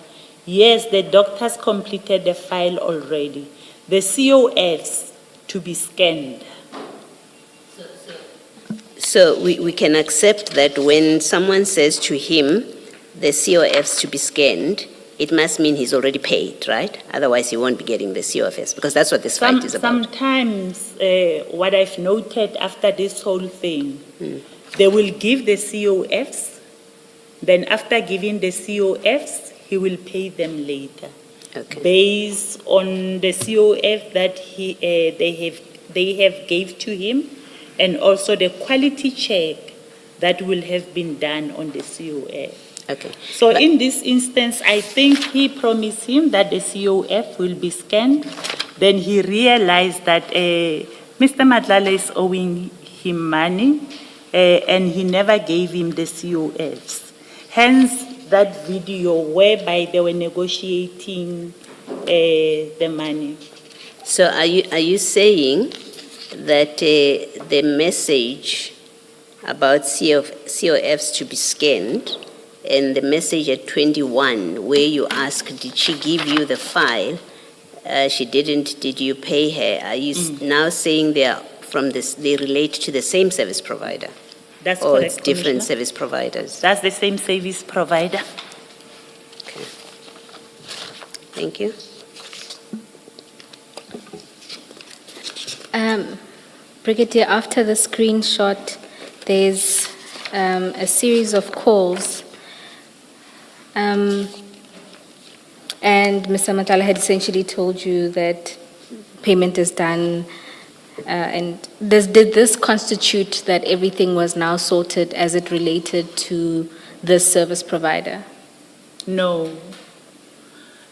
Speaker 4: Yes, the doctors completed the file already. The COFs to be scanned."
Speaker 6: So we can accept that when someone says to him, the COFs to be scanned, it must mean he's already paid, right? Otherwise, he won't be getting the COFs, because that's what this fight is about.
Speaker 4: Sometimes, what I've noted after this whole thing, they will give the COFs, then after giving the COFs, he will pay them later.
Speaker 6: Okay.
Speaker 4: Based on the COF that they have gave to him, and also the quality check that will have been done on the COF.
Speaker 6: Okay.
Speaker 4: So in this instance, I think he promised him that the COF will be scanned. Then he realized that Mr. Madlanga is owing him money, and he never gave him the COFs. Hence, that video whereby they were negotiating the money.
Speaker 6: So are you saying that the message about COFs to be scanned, and the message at 21 where you ask, did she give you the file? She didn't. Did you pay her? Are you now saying they relate to the same service provider?
Speaker 4: That's
Speaker 6: or
Speaker 4: correct,
Speaker 6: it's different
Speaker 4: Commissioner.
Speaker 6: service providers?
Speaker 4: That's the same service provider.
Speaker 6: Okay. Thank you.
Speaker 3: Brigadier, after the screenshot, there's a series of calls. And Mr. Madlanga had essentially told you that payment is done. And did this constitute that everything was now sorted as it related to this service provider?
Speaker 4: No.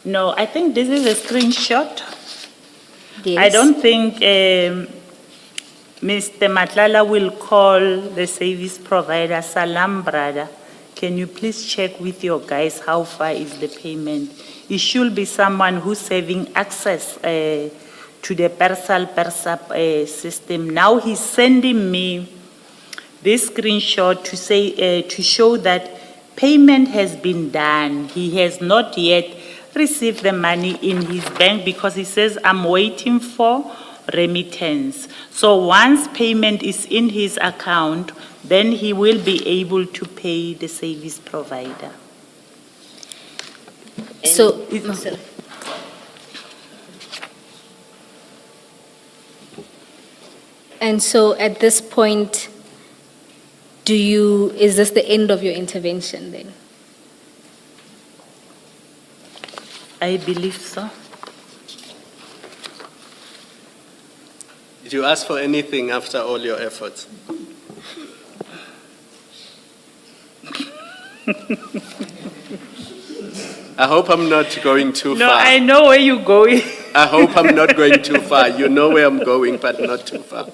Speaker 4: No, I think this is a screenshot.
Speaker 3: Yes.
Speaker 4: I don't think Mr. Madlanga will call the service provider, "Salam, brother, can you please check with your guys how far is the payment?" It should be someone who's having access to the PERSAP system. Now he's sending me this screenshot to say to show that payment has been done. He has not yet received the money in his bank because he says, "I'm waiting for remittance." So once payment is in his account, then he will be able to pay the service provider.
Speaker 3: So, and so at this point, is this the end of your intervention then?
Speaker 4: I believe so.
Speaker 5: Did you ask for anything after all your efforts? I hope I'm not going too
Speaker 4: No,
Speaker 5: far.
Speaker 4: I know where you're going.
Speaker 5: I hope I'm not going too far. You know where I'm going, but not too far.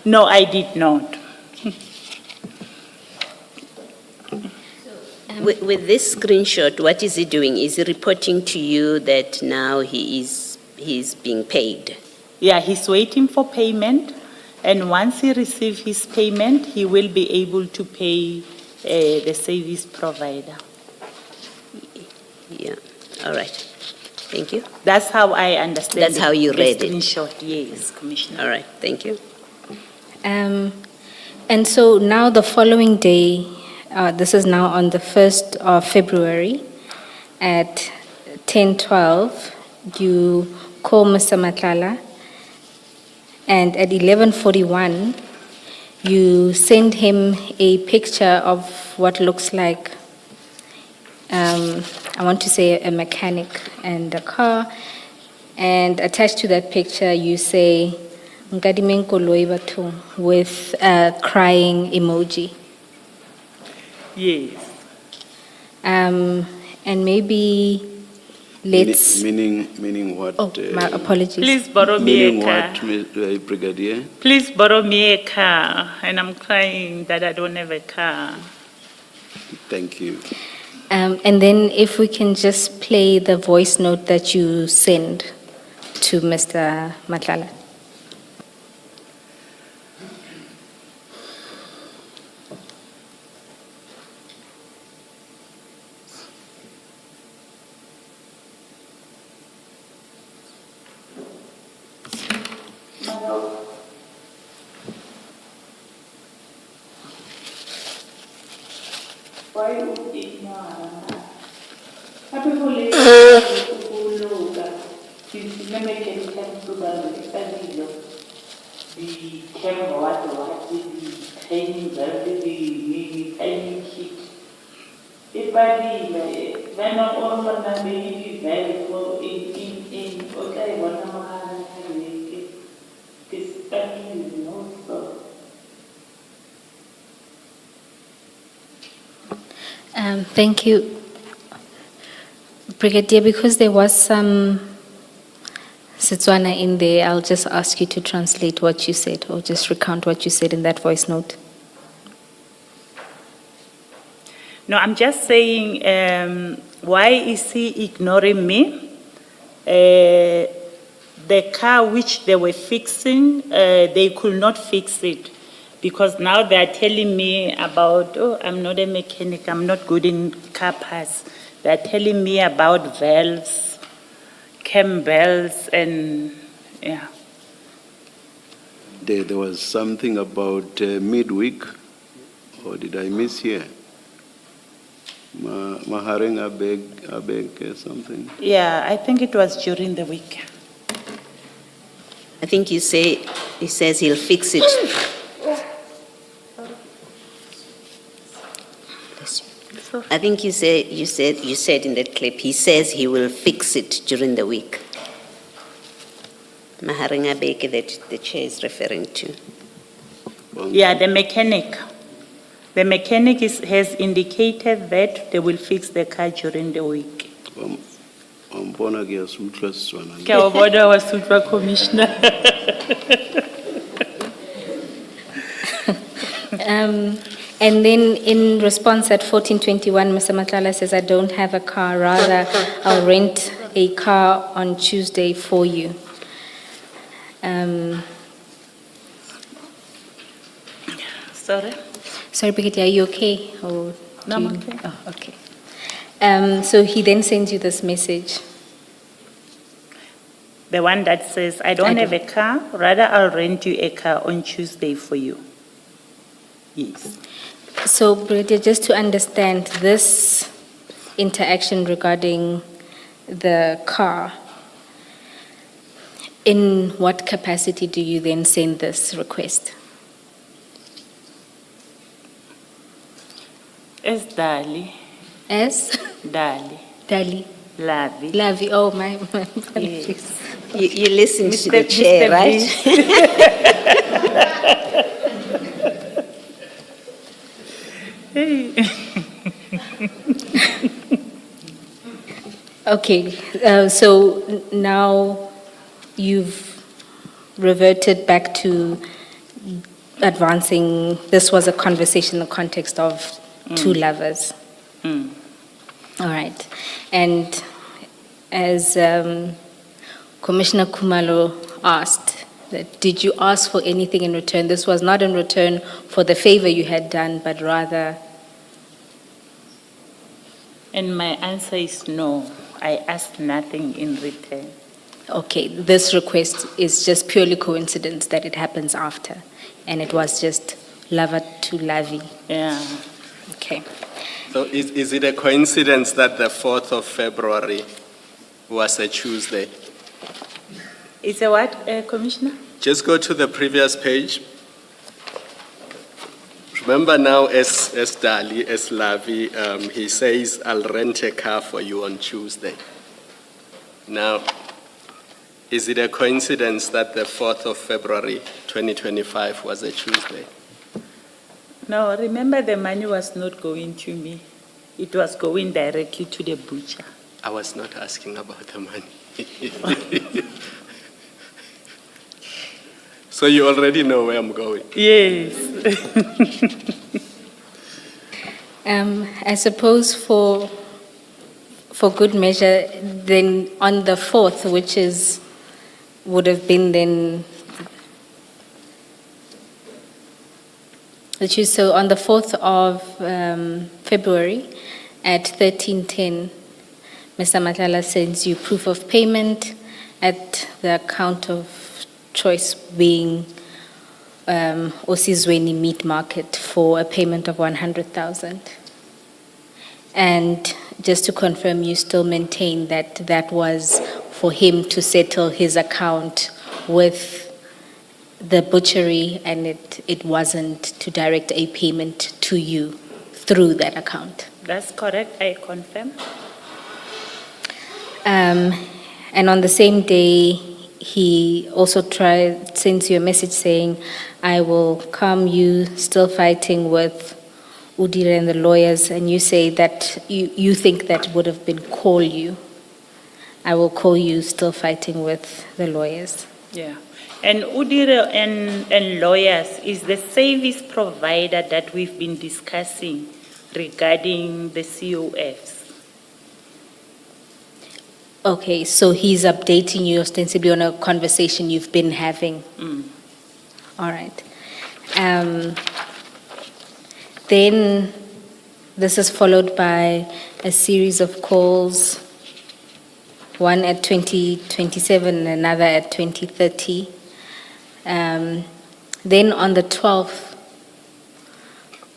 Speaker 4: No, I did not.
Speaker 6: With this screenshot, what is he doing? Is he reporting to you that now he's being paid?
Speaker 4: Yeah, he's waiting for payment, and once he receives his payment, he will be able to pay the service provider.
Speaker 6: Yeah, all right. Thank you.
Speaker 4: That's how I understand.
Speaker 6: That's how you read
Speaker 4: the
Speaker 6: it.
Speaker 4: screenshot, yes, Commissioner.
Speaker 6: All right, thank you.
Speaker 3: And so now the following day, this is now on the 1st of February at 10:12, you call Mr. Madlanga, and at 11:41, you send him a picture of what looks like, I want to say a mechanic and a car, and attached to that picture you say, "Nkadime koloi batho," with a crying emoji.
Speaker 4: Yes.
Speaker 3: And maybe let's,
Speaker 2: Meaning what?
Speaker 3: oh, my apologies.
Speaker 4: Please borrow me
Speaker 2: Meaning
Speaker 4: a car.
Speaker 2: what, Brigadier?
Speaker 4: Please borrow me a car, and I'm crying that I don't have a car.
Speaker 2: Thank you.
Speaker 3: And then if we can just play the voice note that you send to Mr. Madlanga.
Speaker 4: Why would ignore? Happy holiday to Luga. Since the mechanic came to the camera, what the training, the training kit. If I did, then all of them be very full in, okay, what I'm having this study, you know, so.
Speaker 3: Thank you, Brigadier. Because there was some Setswana in there, I'll just ask you to translate what you said, or just recount what you said in that voice note.
Speaker 4: No, I'm just saying, why is he ignoring me? The car which they were fixing, they could not fix it. Because now they are telling me about, oh, I'm not a mechanic, I'm not good in car parts. They're telling me about valves, cam belts, and yeah.
Speaker 2: There was something about midweek, or did I miss here? Maharing abeg something.
Speaker 4: Yeah, I think it was during the week.
Speaker 6: I think he says he'll fix it. I think you said in that clip, he says he will fix it during the week. Maharinga Beke that the chair is referring to.
Speaker 4: Yeah, the mechanic. The mechanic has indicated that they will fix the car during the week.
Speaker 2: Umbona kuyasuthwa Setswana.
Speaker 4: Kawabona wasuthwa Commissioner.
Speaker 3: And then in response at 14:21, Mr. Madlanga says, "I don't have a car, rather I'll rent a car on Tuesday for you."
Speaker 4: Sorry?
Speaker 3: Sorry, Brigadier, are you okay? Or
Speaker 4: No, I'm
Speaker 3: do you-
Speaker 4: okay.
Speaker 3: Oh, okay. So he then sends you this message.
Speaker 4: The one that says, I don't have a car, rather I'll rent you a car on Tuesday for you. Yes.
Speaker 3: So, Brigadier, just to understand this interaction regarding the car, in what capacity do you then send this request?
Speaker 4: It's Dali.
Speaker 3: As?
Speaker 4: Dali.
Speaker 3: Dali.
Speaker 4: Lavi.
Speaker 3: Lavi. Oh, my
Speaker 4: Yes.
Speaker 6: You listen to the
Speaker 4: Mr.
Speaker 6: chair,
Speaker 4: Mr.
Speaker 6: right?
Speaker 3: Okay, now you've reverted back to advancing, this was a conversation in the context of two lovers. All right. And as Commissioner Kumalo asked, that did you ask for anything in return? This was not in return for the favor you had done, but rather,
Speaker 4: And my answer is no. I asked nothing in return.
Speaker 3: okay, this request is just purely coincidence that it happens after, and it was just lover to lovey.
Speaker 4: Yeah.
Speaker 3: Okay.
Speaker 5: So is it a coincidence that the 4th of February was a Tuesday?
Speaker 4: It's a what, Commissioner?
Speaker 5: Just go to the previous page. Remember now, as Dali, as Lavi, he says, I'll rent a car for you on Tuesday. Now, is it a coincidence that the 4th of February 2025 was a Tuesday?
Speaker 4: No, remember the money was not going to me. It was going directly to the butcher.
Speaker 5: I was not asking about the money. So you already know where I'm going.
Speaker 4: Yes.
Speaker 3: I suppose for good measure, then on the 4th, which would have been then, so on the 4th of February at 13:10, Mr. Madlanga sends you proof of payment at the account of choice being Osizweni Meat Market for a payment of 100,000. And just to confirm, you still maintain that that was for him to settle his account with the butchery, and it wasn't to direct a payment to you through that account.
Speaker 4: That's correct, I confirm.
Speaker 3: And on the same day, he also sends you a message saying, I will come, you still fighting with Udire and the lawyers, and you say that you think that would have been call you. I will call you, still fighting with the lawyers.
Speaker 4: Yeah. And Udire and lawyers is the service provider that we've been discussing regarding the COFs.
Speaker 3: Okay, so he's updating you ostensibly on a conversation you've been having. All right. Then this is followed by a series of calls, one at 2027 and another at 2030. Then on the 12th,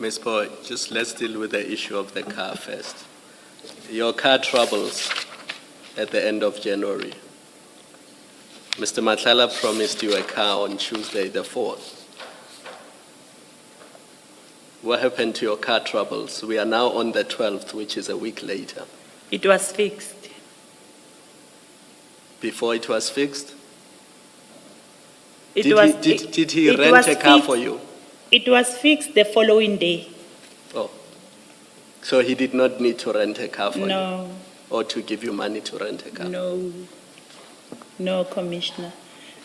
Speaker 5: Ms. Boy, just let's deal with the issue of the car first. Your car troubles at the end of January. Mr. Madlanga promised you a car on Tuesday the 4th. What happened to your car troubles? We are now on the 12th, which is a week later.
Speaker 4: It was fixed.
Speaker 5: Before it was fixed?
Speaker 4: It
Speaker 5: Did he
Speaker 4: it
Speaker 5: rent
Speaker 4: was
Speaker 5: a car
Speaker 4: fixed.
Speaker 5: for you?
Speaker 4: It was fixed the following day.
Speaker 5: Oh, so he did not need to rent a car for you?
Speaker 4: No,
Speaker 5: Or to give you money to rent a car?
Speaker 4: no, Commissioner.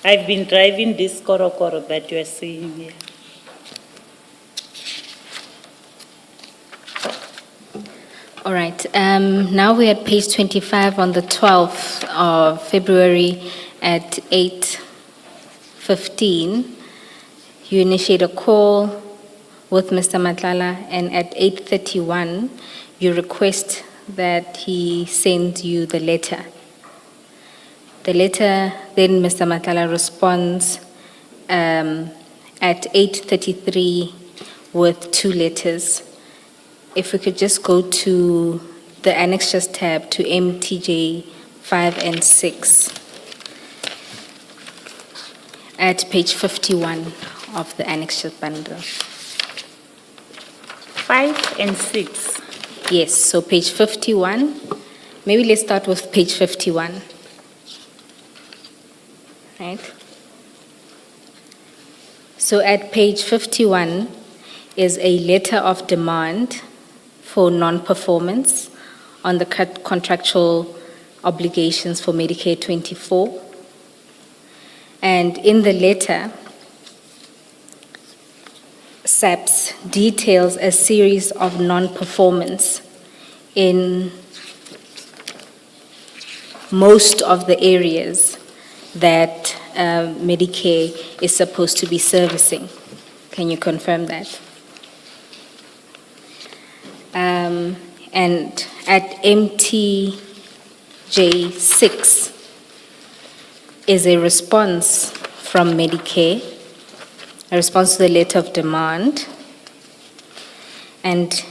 Speaker 4: I've been driving this korokoro that you are seeing here.
Speaker 3: all right. Now we're at page 25 on the 12th of February at 8:15. You initiate a call with Mr. Madlanga, and at 8:31, you request that he sends you the letter. The letter, then Mr. Madlanga responds at 8:33 with two letters. If we could just go to the annexures tab to MTJ 5 and 6 at page 51 of the annexure bundle.
Speaker 4: 5 and 6.
Speaker 3: Yes, so page 51. Maybe let's start with page 51. Right? So at page 51 is a letter of demand for non-performance on the contractual obligations for Medicare 24. And in the letter, SAPS details a series of non-performance in most of the areas that Medicare is supposed to be servicing. Can you confirm that? And at MTJ6 is a response from Medicare, a response to the letter of demand. And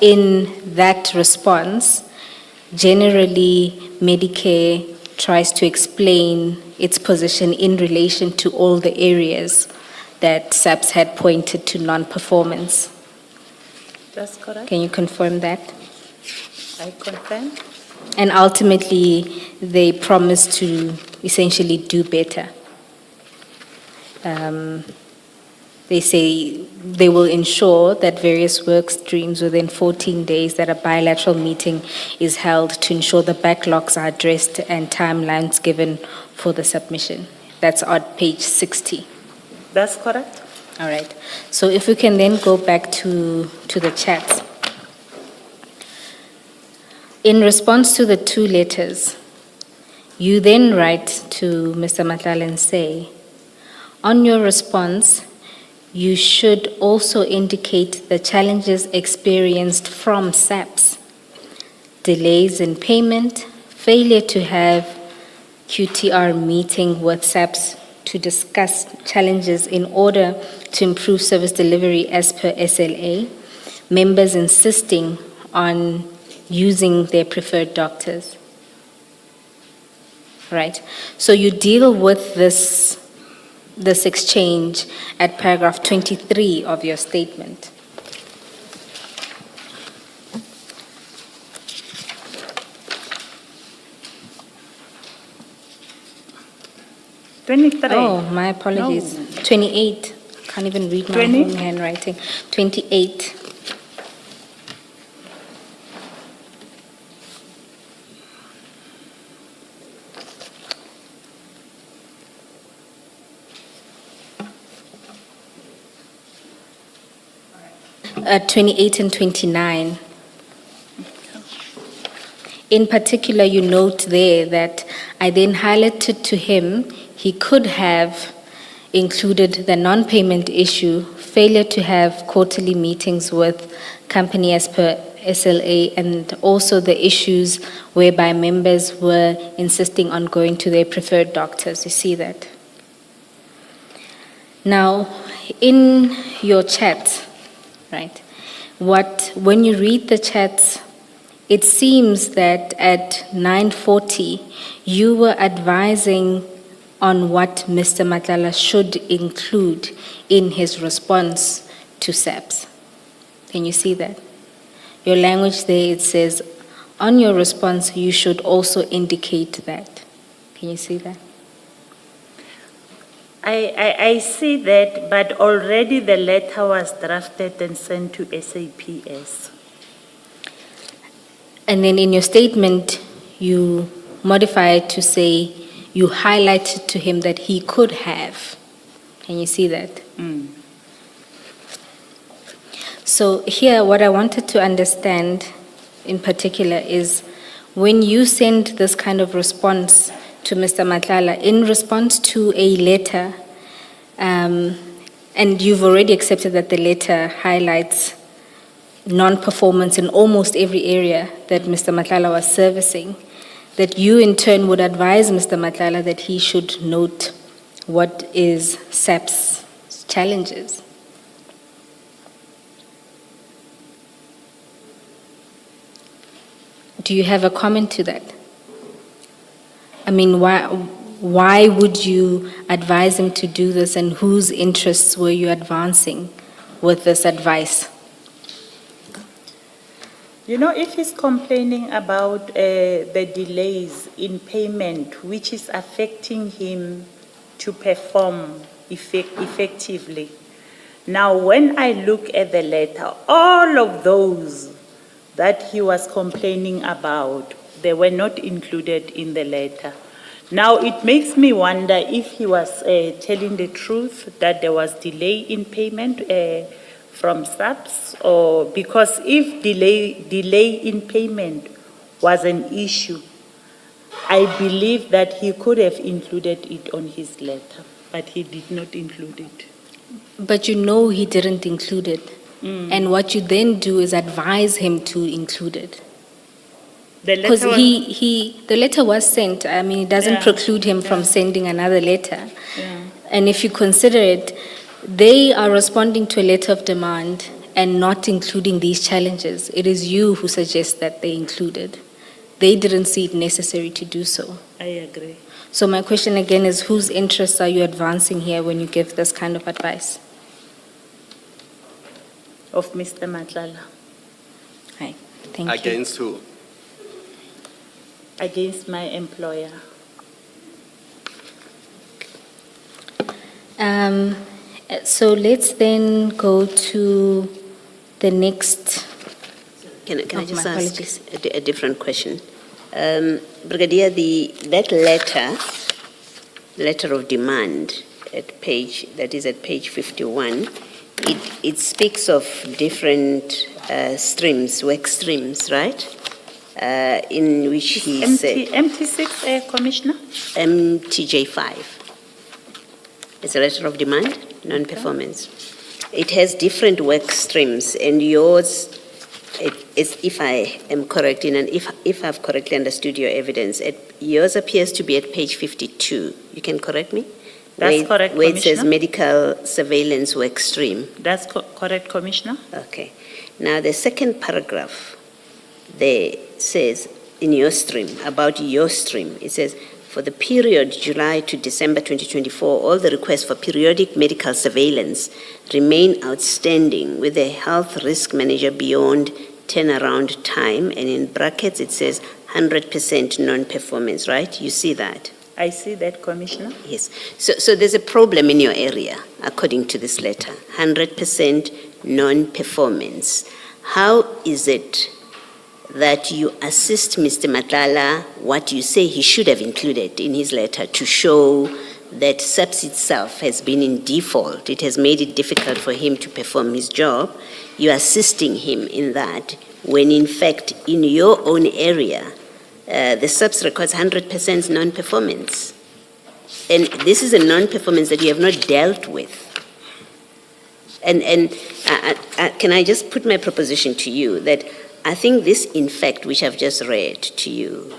Speaker 3: in that response, generally, Medicare tries to explain its position in relation to all the areas that SAPS had pointed to non-performance.
Speaker 4: That's correct.
Speaker 3: Can you confirm that?
Speaker 4: I confirm.
Speaker 3: And ultimately, they promise to essentially do better. They say they will ensure that various work streams within 14 days that a bilateral meeting is held to ensure the backlogs are addressed and timelines given for the submission. That's on page 60.
Speaker 4: That's correct.
Speaker 3: All right. So if we can then go back to the chats. In response to the two letters, you then write to Mr. Madlanga and say, on your response, you should also indicate the challenges experienced from SAPS, delays in payment, failure to have QTR meeting with SAPS to discuss challenges in order to improve service delivery as per SLA, members insisting on using their preferred doctors. Right? So you deal with this exchange at paragraph 23 of your statement. Oh, my apologies.
Speaker 4: No.
Speaker 3: 28. Can't even read my
Speaker 4: 20?
Speaker 3: own handwriting. 28. 28 and 29. In particular, you note there that I then highlighted to him he could have included the non-payment issue, failure to have quarterly meetings with company as per SLA, and also the issues whereby members were insisting on going to their preferred doctors. You see that? Now, in your chat, right, when you read the chats, it seems that at 9:40, you were advising on what Mr. Madlanga should include in his response to SAPS. Can you see that? Your language there, it says, on your response, you should also indicate that. Can you see that?
Speaker 4: I see that, but already the letter was drafted and sent to SAPS.
Speaker 3: And then in your statement, you modify it to say you highlighted to him that he could have. Can you see that? So here, what I wanted to understand in particular is when you send this kind of response to Mr. Madlanga in response to a letter, and you've already accepted that the letter highlights non-performance in almost every area that Mr. Madlanga was servicing, that you in turn would advise Mr. Madlanga that he should note what is SAPS challenges. Do you have a comment to that? I mean, why would you advise him to do this, and whose interests were you advancing with this advice?
Speaker 4: You know, if he's complaining about the delays in payment, which is affecting him to perform effectively. Now, when I look at the letter, all of those that he was complaining about They were not included in the letter. Now, it makes me wonder if he was telling the truth that there was delay in payment from SAPS, or because if delay in payment was an issue, I believe that he could have included it on his letter, but he did not include it.
Speaker 3: But you know he didn't include it. And what you then do is advise him to include it.
Speaker 4: The
Speaker 3: Because
Speaker 4: letter was-
Speaker 3: the letter was sent. I mean, it doesn't
Speaker 4: Yeah,
Speaker 3: preclude him from
Speaker 4: yeah.
Speaker 3: sending another letter.
Speaker 4: Yeah.
Speaker 3: And if you consider it, they are responding to a letter of demand and not including these challenges. It is you who suggests that they included. They didn't see it necessary to do so.
Speaker 4: I agree.
Speaker 3: So my question again is, whose interests are you advancing here when you give this kind of advice?
Speaker 4: Of Mr. Madlanga,
Speaker 3: Hi, thank you.
Speaker 5: Against who?
Speaker 4: against my employer.
Speaker 3: So let's then go to the next.
Speaker 6: Can I
Speaker 3: Oh,
Speaker 6: just
Speaker 3: my
Speaker 6: ask
Speaker 3: apologies.
Speaker 6: a different question? Brigadier, that letter of demand that is at page 51, it speaks of different streams, work streams, right? In which he said,
Speaker 4: MT6, Commissioner?
Speaker 6: MTJ5. It's a letter of demand, non-performance. It has different work streams, and yours, if I am correct, and if I've correctly understood your evidence, yours appears to be at page 52. You can correct me?
Speaker 4: That's correct,
Speaker 6: Where it says
Speaker 4: Commissioner.
Speaker 6: medical surveillance work stream.
Speaker 4: That's correct, Commissioner?
Speaker 6: Okay. Now, the second paragraph there says, in your stream, about your stream, it says, for the period July to December 2024, all the requests for periodic medical surveillance remain outstanding with a health risk manager beyond turnaround time, and in brackets it says 100% non-performance, right? You see that?
Speaker 4: I see that, Commissioner.
Speaker 6: Yes. So there's a problem in your area, according to this letter, 100% non-performance. How is it that you assist Mr. Madlanga what you say he should have included in his letter to show that SAPS itself has been in default? It has made it difficult for him to perform his job. You're assisting him in that when, in fact, in your own area, the SAPS records 100% non-performance. And this is a non-performance that you have not dealt with. And can I just put my proposition to you that I think this, in fact, which I've just read to you,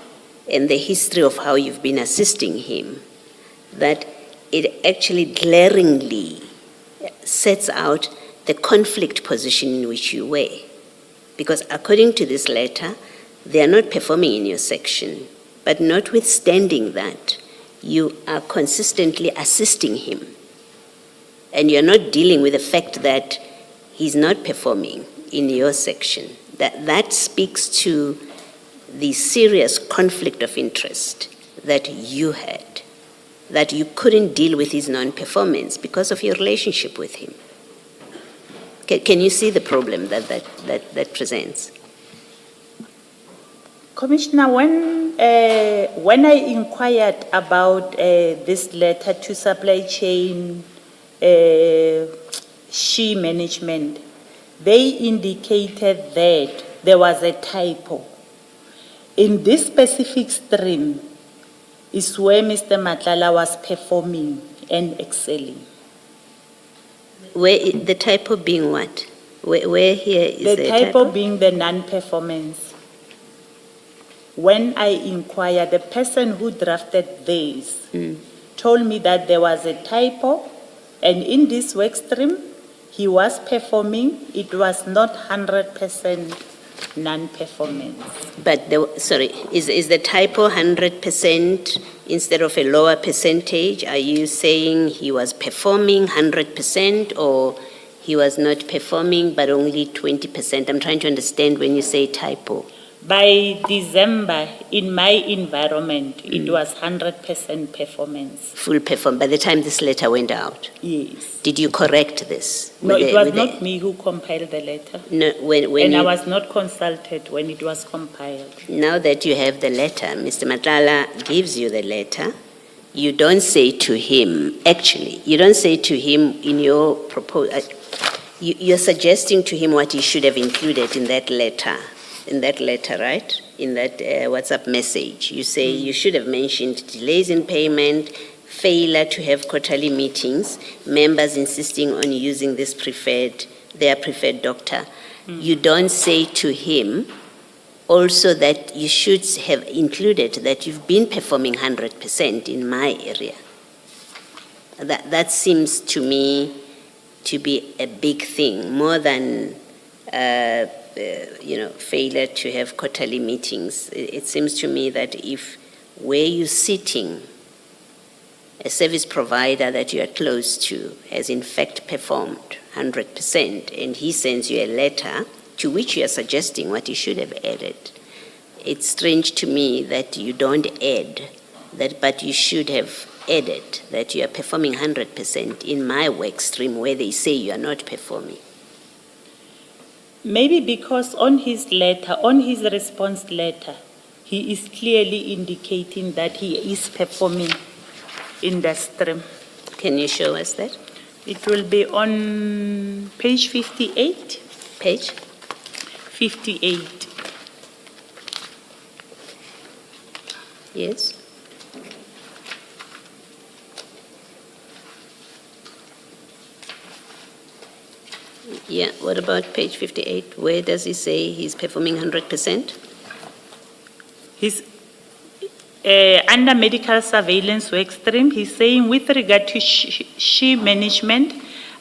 Speaker 6: and the history of how you've been assisting him, that it actually glaringly sets out the conflict position in which you were. Because according to this letter, they are not performing in your section, but notwithstanding that, you are consistently assisting him. And you're not dealing with the fact that he's not performing in your section. That speaks to the serious conflict of interest that you had, that you couldn't deal with his non-performance because of your relationship with him. Can you see the problem that presents?
Speaker 4: Commissioner, when I inquired about this letter to supply chain SHE management, they indicated that there was a typo. In this specific stream is where Mr. Madlanga was performing and excelling.
Speaker 6: Where the typo being what? Where here is
Speaker 4: The
Speaker 6: the
Speaker 4: typo being the non-performance. When I inquired, the person who drafted this told me that there was a typo, and in this work stream, he was performing. It was not 100% non-performance.
Speaker 6: But, is the typo 100% instead of a lower percentage? Are you saying he was performing 100% or he was not performing but only 20%? I'm trying to understand when you say typo.
Speaker 4: By December, in my environment, it was 100% performance.
Speaker 6: Full perform, by the time this letter went out?
Speaker 4: Yes.
Speaker 6: Did you correct this?
Speaker 4: No,
Speaker 6: with
Speaker 4: it
Speaker 6: the-
Speaker 4: was
Speaker 6: with the-
Speaker 4: not me who compiled the letter.
Speaker 6: No, when
Speaker 4: And I
Speaker 6: you,
Speaker 4: was not consulted when it was compiled.
Speaker 6: now that you have the letter, Mr. Madlanga gives you the letter, you don't say to him, actually, you don't say to him in your proposal, you're suggesting to him what he should have included in that letter, right? In that WhatsApp message. You say you should have mentioned delays in payment, failure to have quarterly meetings, members insisting on using their preferred doctor. You don't say to him also that you should have included that you've been performing 100% in my area. That seems to me to be a big thing, more than failure to have quarterly meetings. It seems to me that if where you're sitting, a service provider that you are close to has in fact performed 100%, and he sends you a letter to which you are suggesting what you should have added, it's strange to me that you don't add that, but you should have added that you are performing 100% in my work stream where they say you are not performing.
Speaker 4: Maybe because on his letter, on his response letter, he is clearly indicating that he is performing in the stream.
Speaker 6: Can you show us that?
Speaker 4: It will be on page 58.
Speaker 6: Page?
Speaker 4: 58.
Speaker 6: Yes? Yeah, what about page 58? Where does he say he's performing 100%?
Speaker 4: He's under medical surveillance work stream, he's saying with regard to SHE management,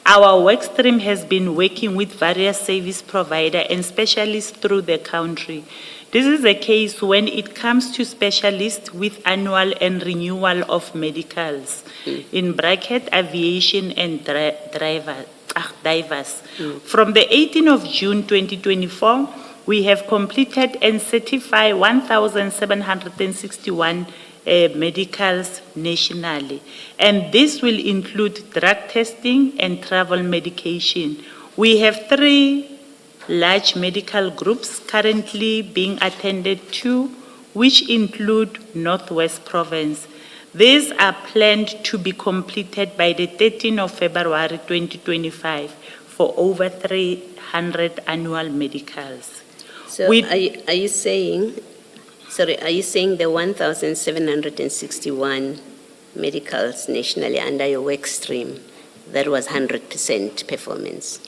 Speaker 4: our work stream has been working with various service providers and specialists through the country. This is a case when it comes to specialists with annual and renewal of medicals, in bracket, aviation and divers. From the 18th of June 2024, we have completed and certified 1,761 medicals nationally. And this will include drug testing and travel medication. We have 3 large medical groups currently being attended to, which include Northwest Province. These are planned to be completed by the 13th of February 2025 for over 300 annual medicals.
Speaker 6: So are you saying the 1,761 medicals nationally under your work stream, that was 100% performance?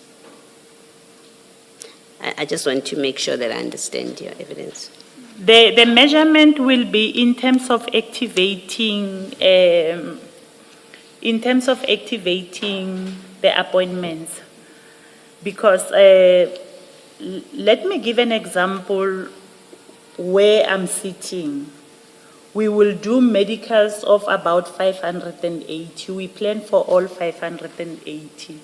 Speaker 6: I just want to make sure that I understand your evidence.
Speaker 4: The measurement will be in terms of activating the appointments. Because let me give an example where I'm sitting. We will do medicals of about 580. We plan for all 580.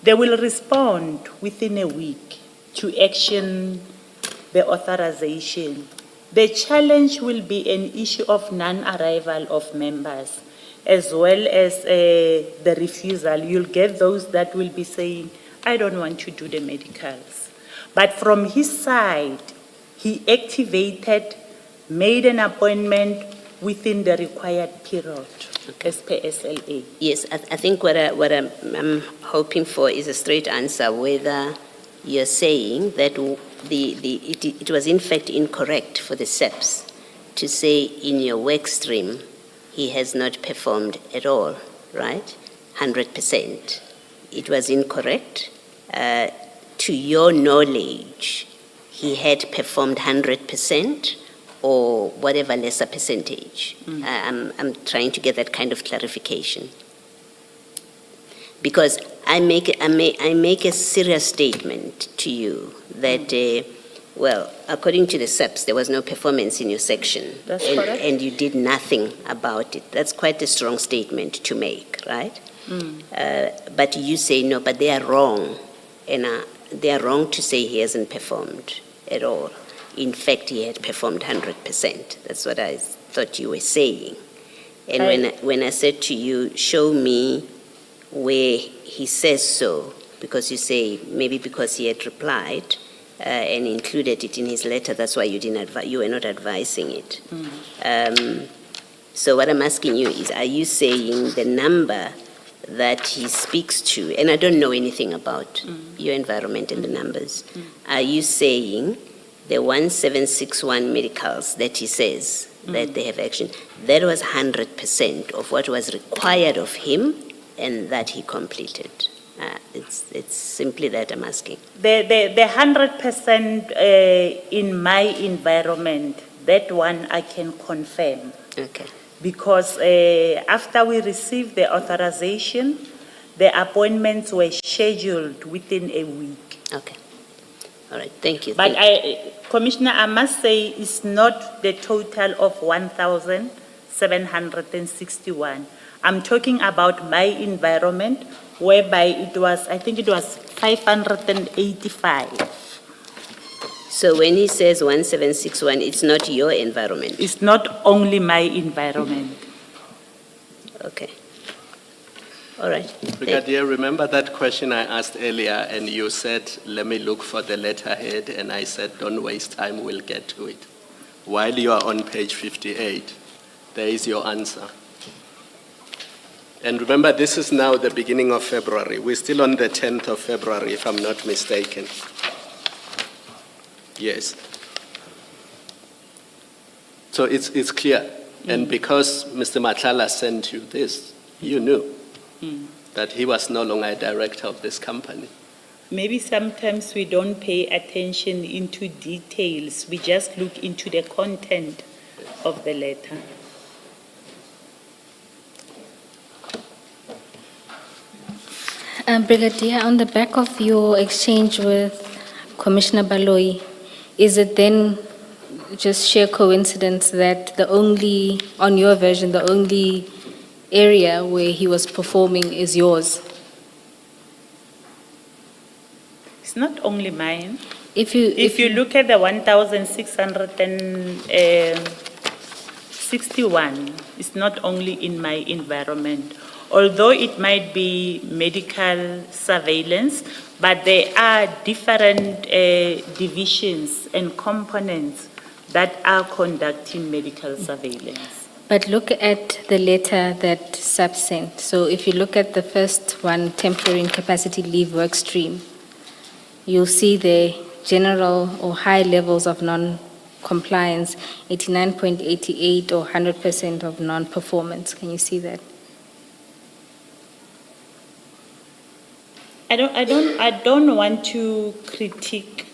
Speaker 4: They will respond within a week to action the authorization. The challenge will be an issue of non-arrival of members, as well as the refusal. You'll get those that will be saying, I don't want to do the medicals. But from his side, he activated, made an appointment within the required period, as per SLA.
Speaker 6: Yes, I think what I'm hoping for is a straight answer, whether you're saying that it was in fact incorrect for the SAPS to say in your work stream he has not performed at all, right? 100%. It was incorrect. To your knowledge, he had performed 100% or whatever lesser percentage. I'm trying to get that kind of clarification. Because I make a serious statement to you that, according to the SAPS, there was no performance in your section.
Speaker 4: That's correct.
Speaker 6: And you did nothing about it. That's quite a strong statement to make, right? But you say no, but they are wrong. And they are wrong to say he hasn't performed at all. in fact, he had performed 100%. That's what I thought you were saying. And when I said to you, show me where he says so, because you say maybe because he had replied and included it in his letter, that's why you were not advising it. So what I'm asking you is, are you saying the number that he speaks to, and I don't know anything about your environment and the numbers, are you saying the 1761 medicals that he says that they have action, that was 100% of what was required of him and that he completed? It's simply that I'm asking.
Speaker 4: The 100% in my environment, that one I can confirm.
Speaker 6: Okay.
Speaker 4: Because after we received the authorization, the appointments were scheduled within a week.
Speaker 6: Okay. All right. Thank you.
Speaker 4: But
Speaker 6: Thank you.
Speaker 4: Commissioner, I must say it's not the total of 1,761. I'm talking about my environment, whereby it was, I think it was 585.
Speaker 6: So when he says 1761, it's not your environment?
Speaker 4: It's not only my environment.
Speaker 6: Okay. All right.
Speaker 5: Brigadier, remember that question I asked earlier, and you said, let me look for the letterhead, and I said, don't waste time, we'll get to it. While you are on page 58, there is your answer. And remember, this is now the beginning of February. We're still on the 10th of February, if I'm not mistaken. Yes. So it's clear. And because Mr. Madlanga sent you this, you knew that he was no longer a director of this company.
Speaker 4: Maybe sometimes we don't pay attention into details. We just look into the content of the letter.
Speaker 3: Brigadier, on the back of your exchange with Commissioner Baloyi, is it then just sheer coincidence that on your version, the only area where he was performing is yours?
Speaker 4: It's not only mine.
Speaker 3: If you
Speaker 4: look at the 1,661, it's not only in my environment. Although it might be medical surveillance, but there are different divisions and components that are conducting medical surveillance.
Speaker 3: But look at the letter that SAPS sent. So if you look at the first one, temporary incapacity leave work stream, you'll see the general or high levels of non-compliance, 89.88 or 100% of non-performance. Can you see that?
Speaker 4: I don't want to critique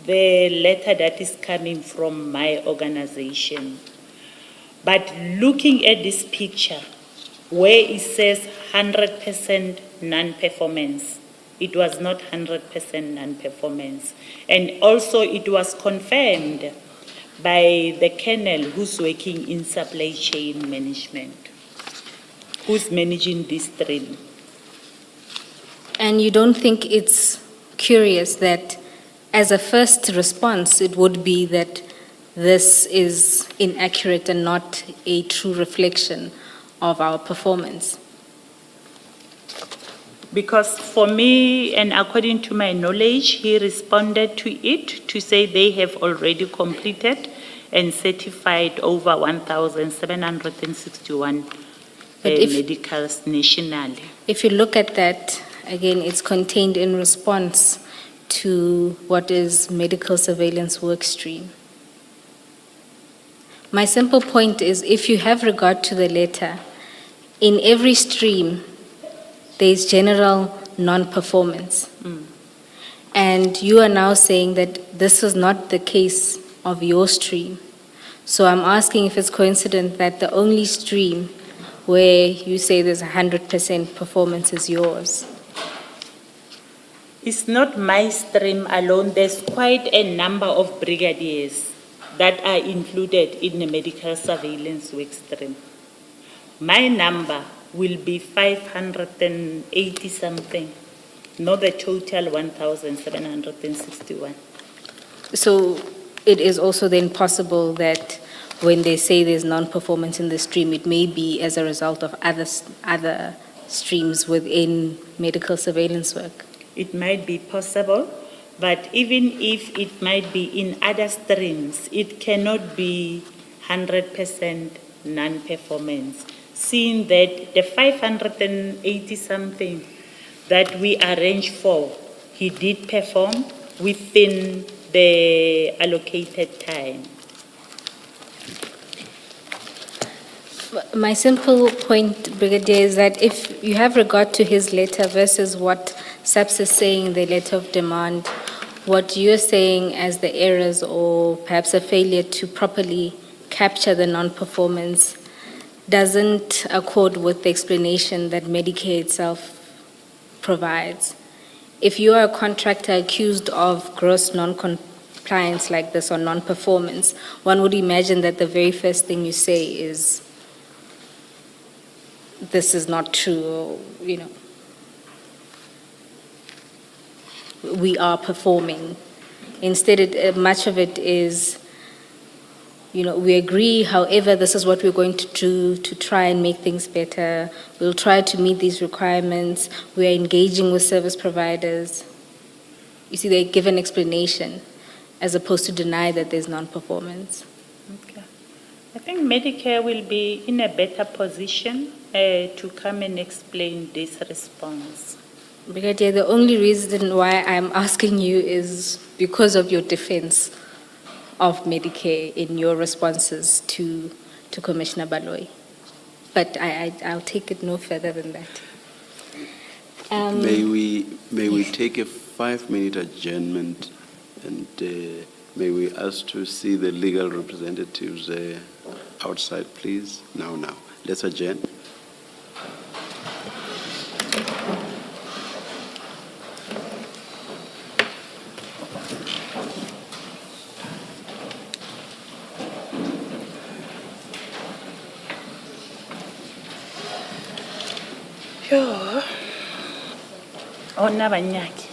Speaker 4: the letter that is coming from my organization. But looking at this picture, where it says 100% non-performance, it was not 100% non-performance. And also it was confirmed by the colonel who's working in supply chain management, who's managing this stream.
Speaker 3: And you don't think it's curious that as a first response, it would be that this is inaccurate and not a true reflection of our performance?
Speaker 4: Because for me, and according to my knowledge, he responded to it to say they have already completed and certified over 1,761 medicals nationally.
Speaker 3: If you look at that, again, it's contained in response to what is medical surveillance work stream. My simple point is, if you have regard to the letter, in every stream, there is general non-performance. And you are now saying that this is not the case of your stream. So I'm asking if it's coincident that the only stream where you say there's 100% performance is yours.
Speaker 4: It's not my stream alone. There's quite a number of brigadiers that are included in the medical surveillance work stream. My number will be 580 something, not the total 1,761.
Speaker 3: So it is also then possible that when they say there's non-performance in the stream, it may be as a result of other streams within medical surveillance work.
Speaker 4: It might be possible, but even if it might be in other streams, it cannot be 100% non-performance, seeing that the 580 something that we arranged for, he did perform within the allocated time.
Speaker 3: My simple point, Brigadier, is that if you have regard to his letter versus what SAPS is saying in the letter of demand, what you're saying as the errors or perhaps a failure to properly capture the non-performance doesn't accord with the explanation that Medicare itself provides. If you are a contractor accused of gross non-compliance like this or non-performance, one would imagine that the very first thing you say is, this is not true, or, we are performing. Instead, much of it is, we agree, however, this is what we're going to do to try and make things better. We'll try to meet these requirements. We are engaging with service providers. You see, they give an explanation as opposed to deny that there's non-performance.
Speaker 4: Okay. I think Medicare will be in a better position to come and explain this response.
Speaker 3: Brigadier, the only reason why I'm asking you is because of your defense of Medicare in your responses to Commissioner Baloyi. But I'll take it no further than that.
Speaker 2: May we take a 5-minute adjournment, and may we ask to see the legal representatives outside, please? Now. Let's adjourn.
Speaker 4: Ona banyaki.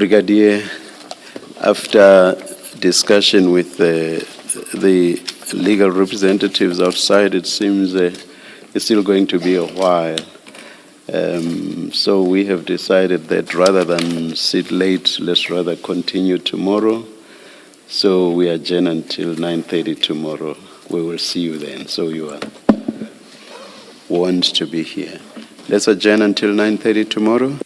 Speaker 2: Brigadier, after discussion with the legal representatives outside, it seems it's still going to be a while. So we have decided that rather than sit late, let's rather continue tomorrow. So we adjourn until 9:30 tomorrow. We will see you then. So you are warned to be here. Let's adjourn until 9:30 tomorrow.